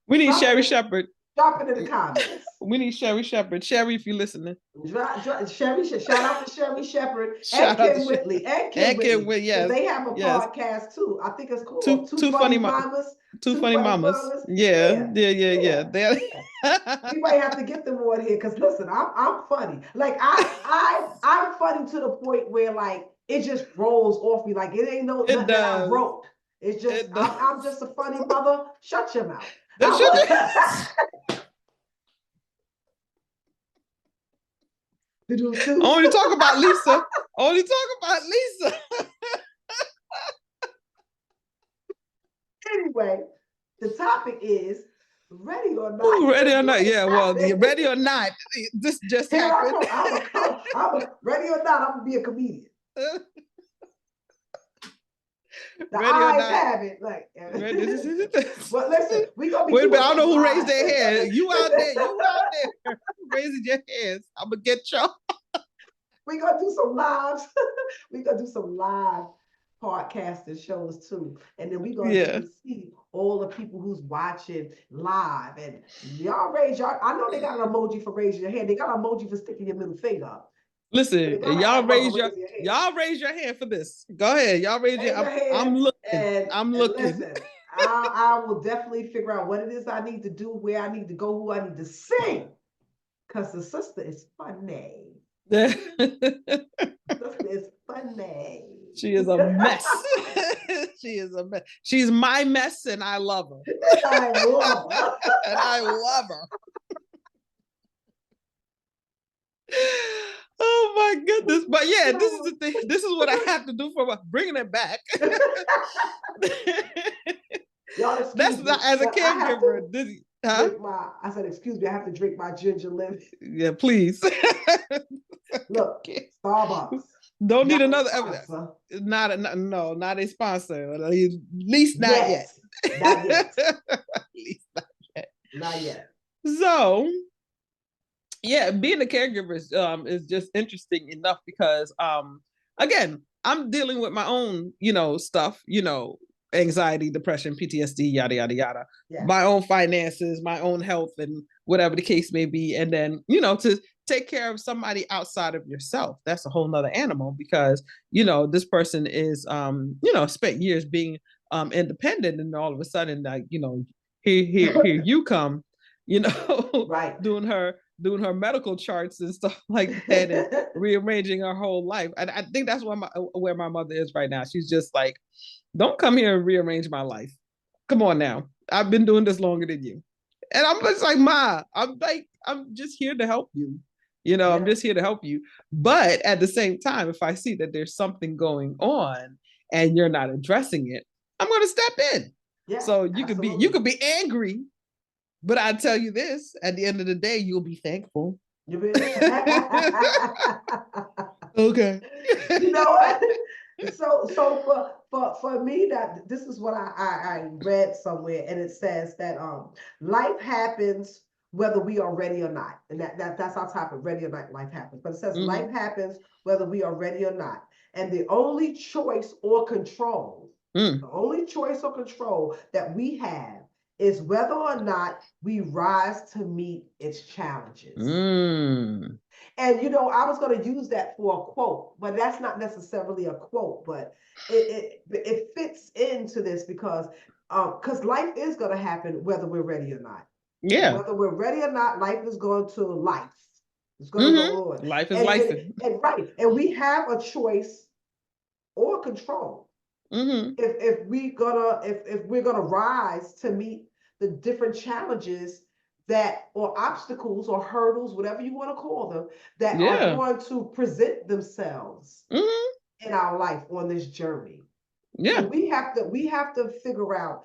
we need Sherri Shepherd. Drop it in the comments. We need Sherri Shepherd. Sherri, if you're listening. Sherri, shout out to Sherri Shepherd and Kim Whitley. And Kim Whitley. Yes. They have a podcast too. I think it's called Two Funny Mamas. Two Funny Mamas. Yeah. We might have to get them on here because listen, I'm funny. Like I'm funny to the point where like it just rolls off me. Like it ain't nothing that I wrote. It's just I'm just a funny mother. Shut your mouth. Only talk about Lisa. Only talk about Lisa. Anyway, the topic is ready or not. Ready or not? Yeah, well, ready or not. This just happened. I'm ready or not, I'm gonna be a comedian. The eyes have it, like. But listen, we gonna be. Wait a minute, I don't know who raised their hand. You out there, raising your hands. I'm gonna get y'all. We gonna do some lives. We gonna do some live podcasting shows too, and then we gonna see all the people who's watching live. And y'all raise y'all. I know they got an emoji for raising your hand. They got an emoji for sticking your middle finger up. Listen, y'all raise your hand for this. Go ahead, y'all raise your hand. I'm looking. I'm looking. Listen, I will definitely figure out what it is I need to do, where I need to go, who I need to sing, because the sister is funny. Sister is funny. She is a mess. She is a mess. She's my mess, and I love her. I love her. And I love her. Oh my goodness. But yeah, this is the thing. This is what I have to do for bringing it back. That's not as a caregiver. I said, excuse me, I have to drink my ginger lemon. Yeah, please. Look, Starbucks. Don't need another evidence. Not a sponsor. At least not yet. Not yet. At least not yet. Not yet. So yeah, being a caregiver is just interesting enough because again, I'm dealing with my own, stuff, anxiety, depression, PTSD, yada, yada, yada, my own finances, my own health, and whatever the case may be. And then, to take care of somebody outside of yourself, that's a whole nother animal because, this person is, spent years being independent, and all of a sudden, like, here you come, right, doing her medical charts and stuff like that, and rearranging her whole life. And I think that's where my mother is right now. She's just like, don't come here and rearrange my life. Come on now. I've been doing this longer than you. And I'm just like, Ma, I'm just here to help you. I'm just here to help you. But at the same time, if I see that there's something going on and you're not addressing it, I'm going to step in. Yeah, so you could be angry, but I tell you this, at the end of the day, you'll be thankful. Okay. You know what? So for me, that this is what I read somewhere, and it says that life happens whether we are ready or not, and that's our topic: ready or not, life happens. But it says life happens whether we are ready or not, and the only choice or control, that we have is whether or not we rise to meet its challenges. And I was going to use that for a quote, but that's not necessarily a quote, but it fits into this because life is going to happen whether we're ready or not. Yeah. Whether we're ready or not, life is going to life. It's going to go on. Life is life. And we have a choice or control. If we're gonna rise to meet the different challenges or obstacles or hurdles, whatever you want to call them, that are going to present themselves in our life on this journey. Yeah. So we have to figure out,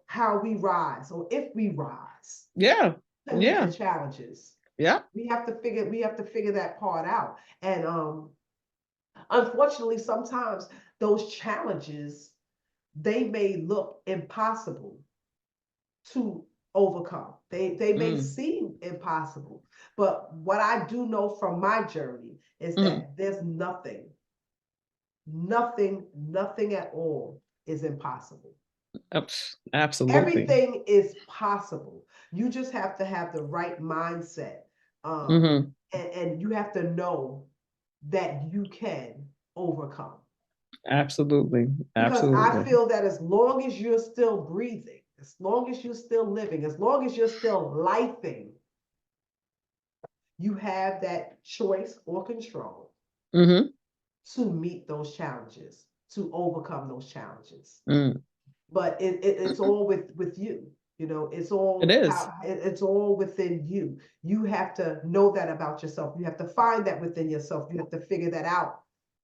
how we rise, or if we rise. Yeah. To meet the challenges. Yeah. We have to figure that part out. And unfortunately, sometimes those challenges, they may look impossible to overcome. They may seem impossible. But what I do know from my journey is that there's nothing at all is impossible. Absolutely. Everything is possible. You just have to have the right mindset. And you have to know that you can overcome. Absolutely. Because I feel that as long as you're still breathing, as long as you're still living, as long as you're still lifing, you have that choice or control to meet those challenges, to overcome those challenges. But it's all with you. It's all it's all within you. You have to know that about yourself. You have to find that within yourself. You have to figure that out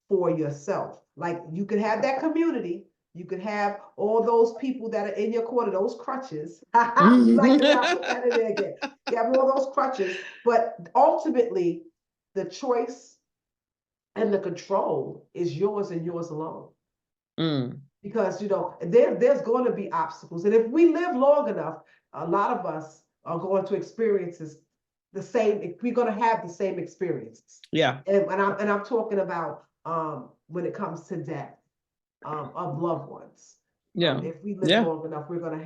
for yourself. Like, you could have that community. You could have all those people that are in your corner, those crutches. Like, I put that in there again. You have all those crutches, but ultimately, the choice and the control is yours and yours alone. Because there's going to be obstacles, and if we live long enough, a lot of us are going to experiences the same. We're going to have the same experiences. Yeah. And I'm talking about when it comes to death of loved ones. Yeah. If we live long enough, we're going to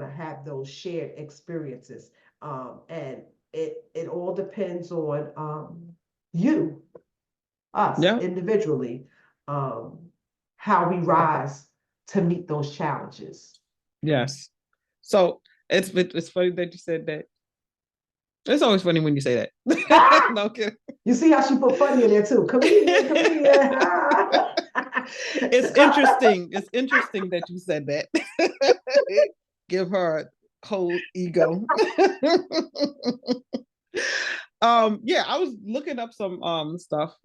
have those shared experiences. And it all depends on us individually. How we rise to meet those challenges. Yes. So it's funny that you said that. It's always funny when you say that. No kidding. You see how she put funny in there too. Comedian. It's interesting. It's interesting that you said that. Give her a whole ego. Yeah, I was looking up some stuff.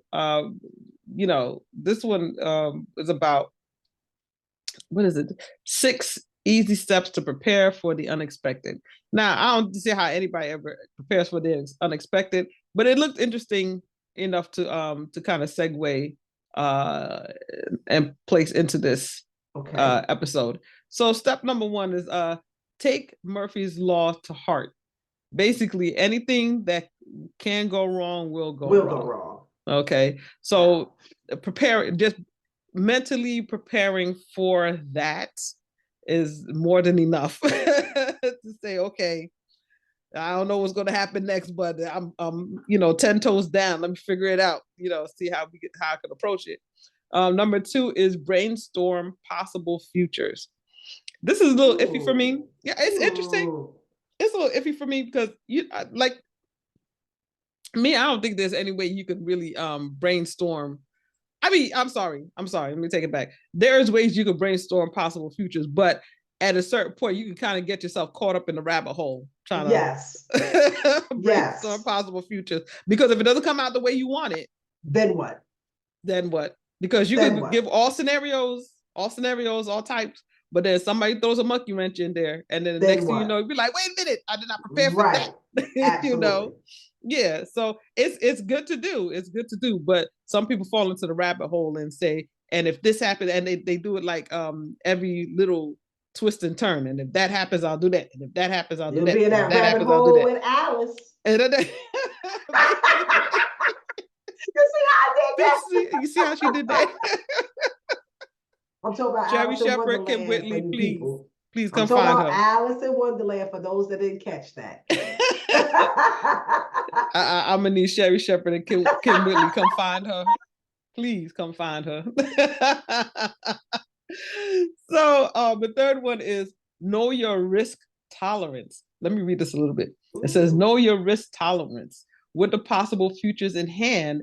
This one is about, what is it? 6 easy steps to prepare for the unexpected. Now, I don't see how anybody ever prepares for the unexpected, but it looked interesting enough to kind of segue and place into this episode. So step number 1 is take Murphy's Law to heart. Basically, anything that can go wrong will go wrong. Okay, so prepare, just mentally preparing for that is more than enough to say, okay, I don't know what's going to happen next, but I'm 10 toes down. Let me figure it out. See how I can approach it. Number 2 is brainstorm possible futures. This is a little iffy for me. Yeah, it's interesting. It's a little iffy for me because like me, I don't think there's any way you could really brainstorm. I mean, I'm sorry. Let me take it back. There's ways you could brainstorm possible futures, but at a certain point, you can kind of get yourself caught up in the rabbit hole trying to brainstorm possible futures. Because if it doesn't come out the way you want it, then what? Because you can give all scenarios, all types, but then somebody throws a monkey wrench in there, and then the next thing you know, you'll be like, wait a minute, I did not prepare for that. Yeah, so it's good to do. It's good to do, but some people fall into the rabbit hole and say, and if this happened, and they do it like every little twist and turn, and if that happens, I'll do that, and if that happens, I'll do that. Be in that rabbit hole with Alice. And then, you see how I did that? You see how she did that? I'm talking about Sherry Shepherd, Kim Whitley, please come find her. Alice in Wonderland for those that didn't catch that. I'm gonna need Sherry Shepherd and Kim Whitley. Come find her. Please come find her. So the third one is know your risk tolerance. Let me read this a little bit. It says, know your risk tolerance. With the possible futures in hand,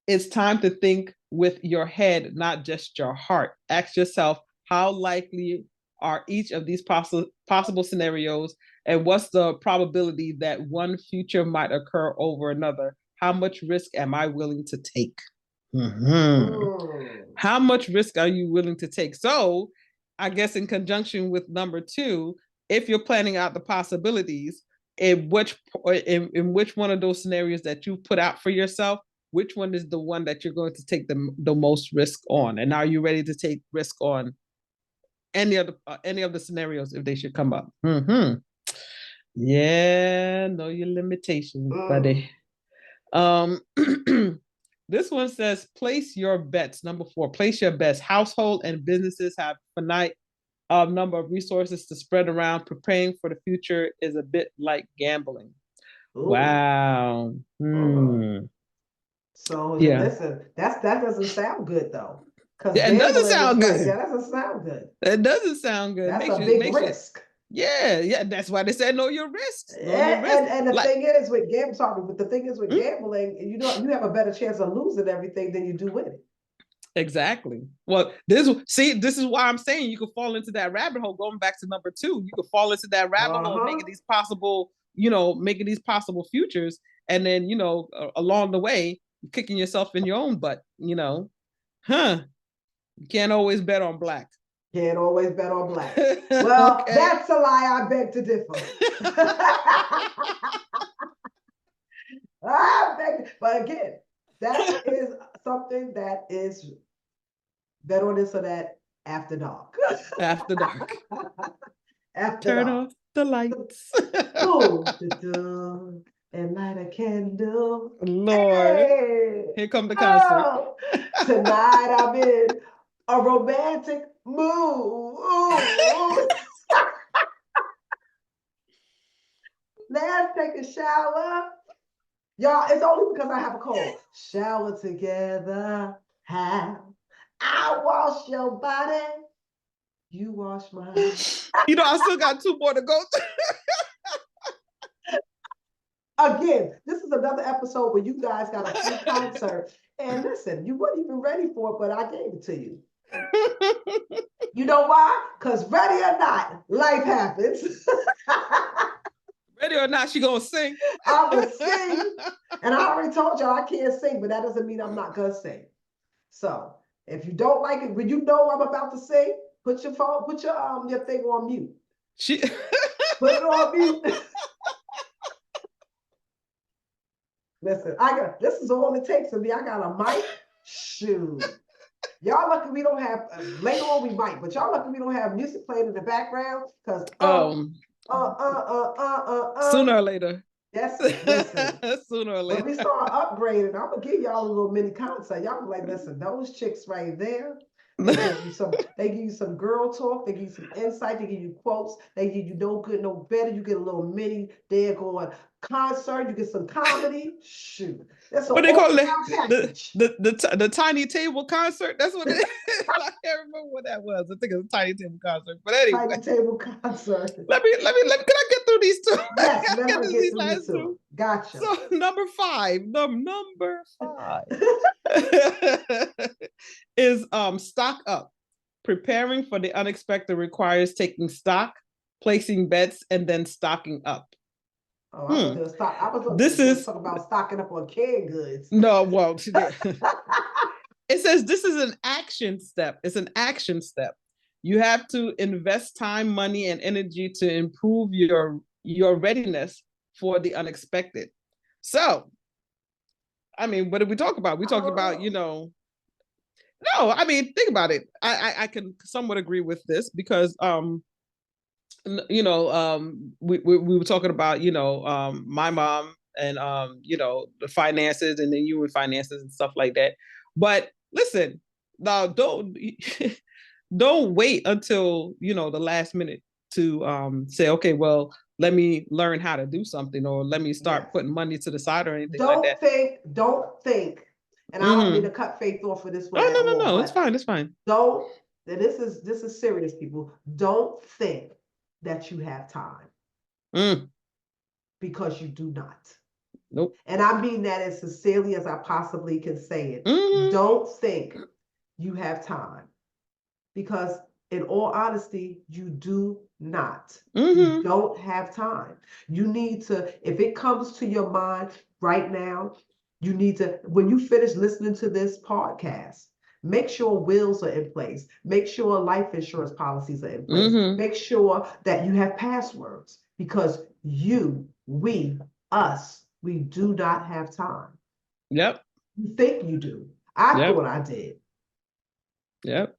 it's time to think with your head, not just your heart. Ask yourself, how likely are each of these possible scenarios, and what's the probability that one future might occur over another? How much risk am I willing to take? How much risk are you willing to take? So I guess in conjunction with number 2, if you're planning out the possibilities, in which one of those scenarios that you put out for yourself, which one is the one that you're going to take the most risk on? And are you ready to take risk on any of the scenarios if they should come up? Yeah, know your limitations, buddy. This one says, place your bets. Number 4, place your bets. Household and businesses have finite number of resources to spread around. Preparing for the future is a bit like gambling. Ooh. Wow. So yeah, listen, that doesn't sound good though. Yeah, it doesn't sound good. Yeah, that doesn't sound good. It doesn't sound good. That's a big risk. Yeah, that's why they said know your risks. And the thing is with gambling, but the thing is with gambling, you have a better chance of losing everything than you do winning. Exactly. Well, this is why I'm saying you could fall into that rabbit hole. Going back to number 2, you could fall into that rabbit hole, making these possible futures, and then along the way, kicking yourself in your own butt. You can't always bet on black. Can't always bet on black. Well, okay. That's a lie. I beg to differ. But again, that is something that is bet on this or that after dark. After dark. Turn off the lights. And light a candle. Lord. Hey. Here come the concert. Tonight I'm in a romantic mood. Let's take a shower. Y'all, it's only because I have a cold. Shower together. I wash your body. You wash mine. I still got 2 more to go. Again, this is another episode where you guys got a free concert. And listen, you weren't even ready for it, but I gave it to you. You know why? Because ready or not, life happens. Ready or not, she gonna sing. I'm gonna sing. And I already told y'all I can't sing, but that doesn't mean I'm not gonna sing. So if you don't like it, when you know I'm about to sing, put your thing on mute. Put it on mute. Listen, this is all it takes for me. I got a mic. Shoot. Y'all lucky we don't have, later on we might, but y'all lucky we don't have music playing in the background, because sooner or later. Yes, listen. Sooner or later. When we start upgrading, I'm gonna give y'all a little mini concert. Y'all be like, listen, those chicks right there, they give you some girl talk, they give you some insight, they give you quotes, they give you no good, no better. You get a little mini going concert, you get some comedy. Shoot. That's what they call it, the tiny table concert. That's what it is. I can't remember what that was. I think it was a tiny table concert. But anyway. Tiny table concert. Let me can I get through these 2? Yes, let me get through these 2. Gotcha. So number 5 is stock up. Preparing for the unexpected requires taking stock, placing bets, and then stocking up. Oh, I was talking about stocking up on canned goods. No, well, it says this is an action step. It's an action step. You have to invest time, money, and energy to improve your readiness for the unexpected. So, I mean, what did we talk about? We talked about, no, I mean, think about it. I can somewhat agree with this because, we were talking about, my mom and, the finances, and then you with finances and stuff like that. But listen, now don't wait until, the last minute to say, okay, well, let me learn how to do something, or let me start putting money to the side or anything like that. Don't think. And I don't mean to cut Faith off for this one. Oh, no. It's fine. It's fine. This is serious, people. Don't think that you have time. Because you do not. Nope. And I mean that as sincerely as I possibly can say it. Don't think you have time. Because in all honesty, you do not. You don't have time. You need to, if it comes to your mind right now, You need to, when you finish listening to this podcast, make sure wills are in place. Make sure life insurance policies are in place. Make sure that you have passwords, because we do not have time. Yep. You think you do. I thought I did. Yep.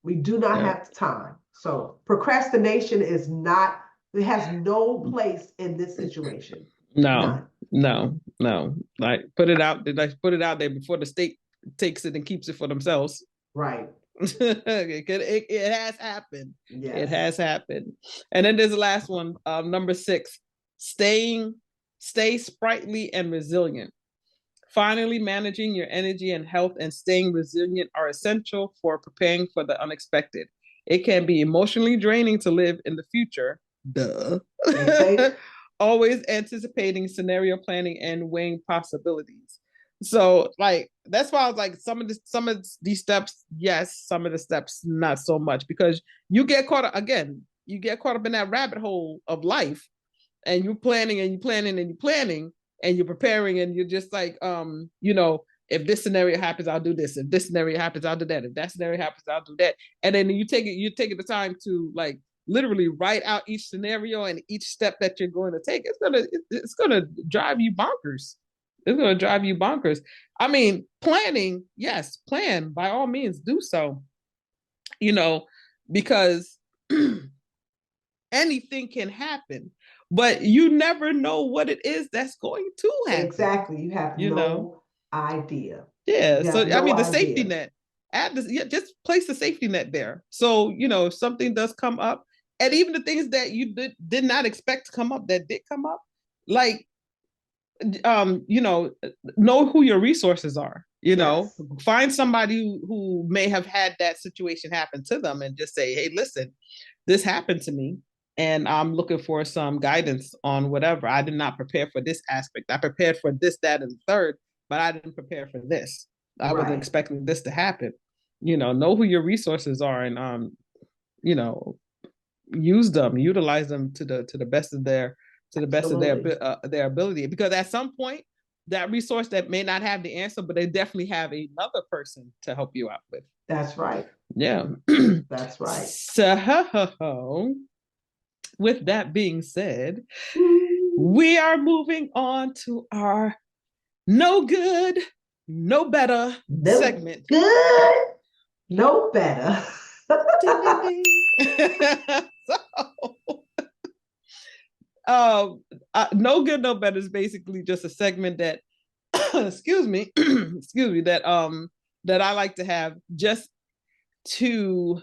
We do not have time. So procrastination is not, it has no place in this situation. No. Like put it out there before the state takes it and keeps it for themselves. Right. It has happened. Yes. It has happened. And then there's the last one, number 6, stay sprightly and resilient. Finally, managing your energy and health and staying resilient are essential for preparing for the unexpected. It can be emotionally draining to live in the future. Duh. Always anticipating, scenario planning, and weighing possibilities. So, like, that's why I was like, some of these steps, yes, some of the steps, not so much, because you get caught up in that rabbit hole of life, and you're planning and you're planning and you're planning and you're preparing, and you're just like, if this scenario happens, I'll do this. If this scenario happens, I'll do that. If that scenario happens, I'll do that. And then you take the time to like literally write out each scenario and each step that you're going to take. It's gonna drive you bonkers. It's gonna drive you bonkers. I mean, planning, yes, plan by all means, do so. Because anything can happen, but you never know what it is that's going to happen. Exactly. You have no idea. Yeah. So I mean, the safety net. Just place the safety net there. So if something does come up, and even the things that you did not expect to come up that did come up, like know who your resources are. Find somebody who may have had that situation happen to them, and just say, hey, listen, this happened to me, and I'm looking for some guidance on whatever. I did not prepare for this aspect. I prepared for this, that, and the third, but I didn't prepare for this. I wasn't expecting this to happen. Know who your resources are, and use them, utilize them to the best of their their ability. Because at some point, that resource that may not have the answer, but they definitely have another person to help you out with. That's right. Yeah. That's right. So, with that being said, we are moving on to our no good, no better segment. Good, no better. No good, no better is basically just a segment that, excuse me, that I like to have just to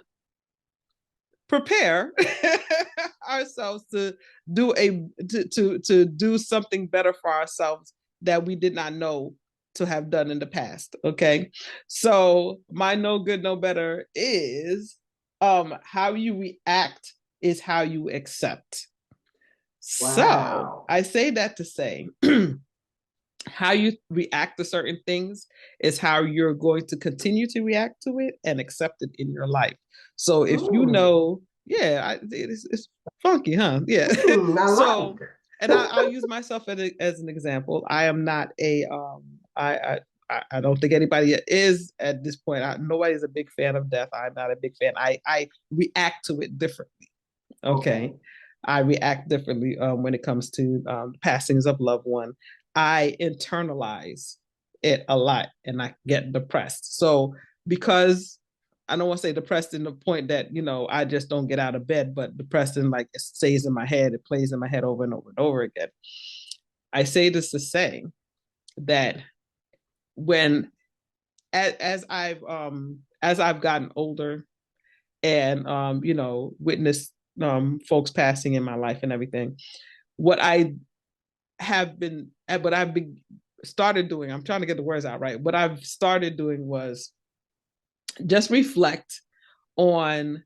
prepare ourselves to do something better for ourselves that we did not know to have done in the past. Okay, so my no good, no better is how you react is how you accept. Wow. So I say that to say how you react to certain things is how you're going to continue to react to it and accept it in your life. So if it's funky, huh? Yeah. So, and I'll use myself as an example. I am not I don't think anybody is at this point. Nobody's a big fan of death. I'm not a big fan. I react to it differently. Okay. I react differently when it comes to passings of loved one. I internalize it a lot and I get depressed. So because I don't want to say depressed in the point that, I just don't get out of bed, but depressed in like it stays in my head, it plays in my head over and over and over again. I say this to say that when as I've gotten older and witnessed folks passing in my life and everything, what I've started doing, I'm trying to get the words out right. What I've started doing was just reflect on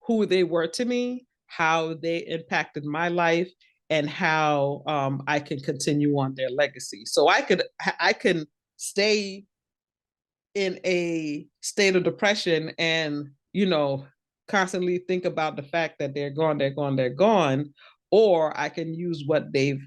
who they were to me, how they impacted my life, and how I can continue on their legacy. So I can stay in a state of depression and, constantly think about the fact that they're gone, or I can use what they've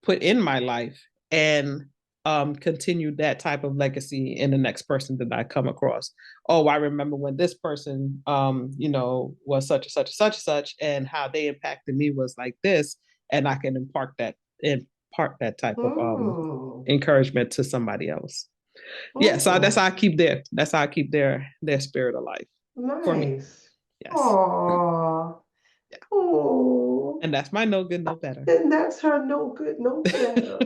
put in my life and continue that type of legacy in the next person that I come across. Oh, I remember when this person, was such and such and such and such, and how they impacted me was like this, and I can impart that type of encouragement to somebody else. Yeah, so that's how I keep their spirit alive. Nice. For me. Yes. Aww. Yeah. Aww. And that's my no good, no better. And that's her no good, no better.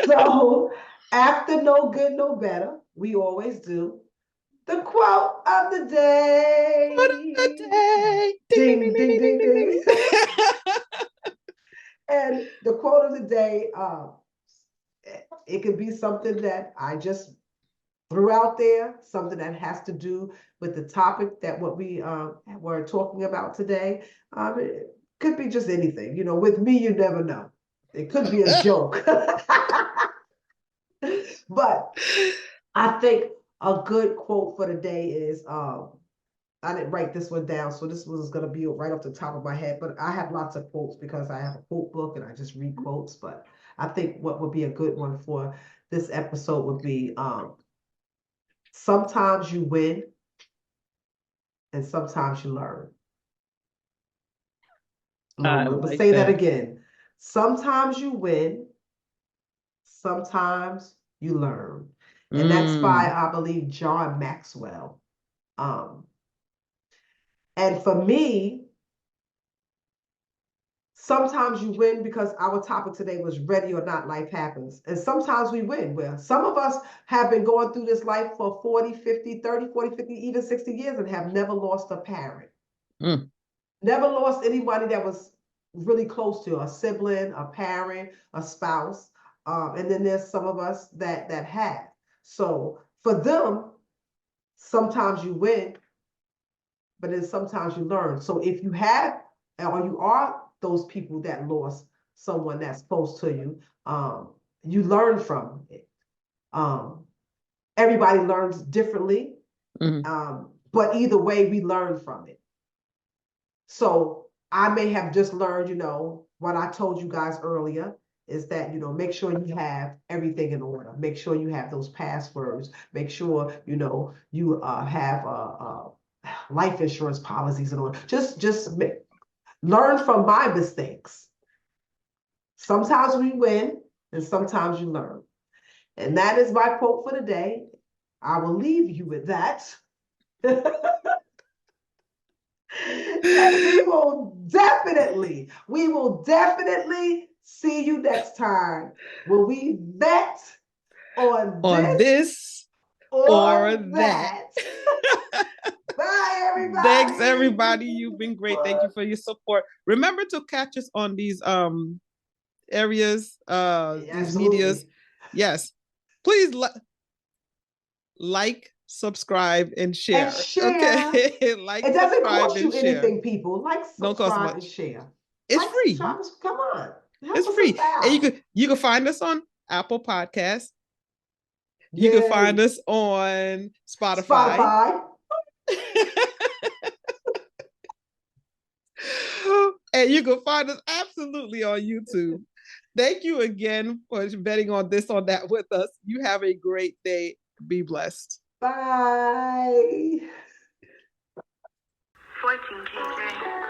So after no good, no better, we always do the quote of the day. Quote of the day. Ding, ding, ding, ding, ding. And the quote of the day, it could be something that I just threw out there, something that has to do with the topic that what we were talking about today. It could be just anything. With me, you never know. It could be a joke. But I think a good quote for the day is, I didn't write this one down, so this was going to be right off the top of my head, but I have lots of quotes because I have a quote book and I just read quotes. But I think what would be a good one for this episode would be, sometimes you win and sometimes you learn. Let's say that again. Sometimes you win, sometimes you learn. And that's by, I believe, John Maxwell. And for me, sometimes you win because our topic today was ready or not, life happens. And sometimes we win. Well, some of us have been going through this life for 40, 50, 30, 40, 50, even 60 years and have never lost a parent. Never lost anybody that was really close to a sibling, a parent, a spouse. And then there's some of us that have. So for them, sometimes you win, but then sometimes you learn. So if you have, or you are those people that lost someone that's close to you, you learn from it. Everybody learns differently, but either way, we learn from it. So I may have just learned, what I told you guys earlier is that, make sure you have everything in order. Make sure you have those passwords. Make sure, you have life insurance policies in order. Just learn from my mistakes. Sometimes we win and sometimes you learn. And that is my quote for the day. I will leave you with that. And we will definitely see you next time when we bet on this or that. Bye, everybody. Thanks, everybody. You've been great. Thank you for your support. Remember to catch us on these areas, these medias. Yes. Please like, subscribe, and share. And share. Okay. Like, it doesn't subscribe, cost you and share. anything, people. Like, subscribe, and share. It's free. Come on. It's free. And you can find us on Apple Podcasts. You can find us on Spotify. And you can find us absolutely on YouTube. Thank you again for betting on this, on that with us. You have a great day. Be blessed. Bye. 14 KJ.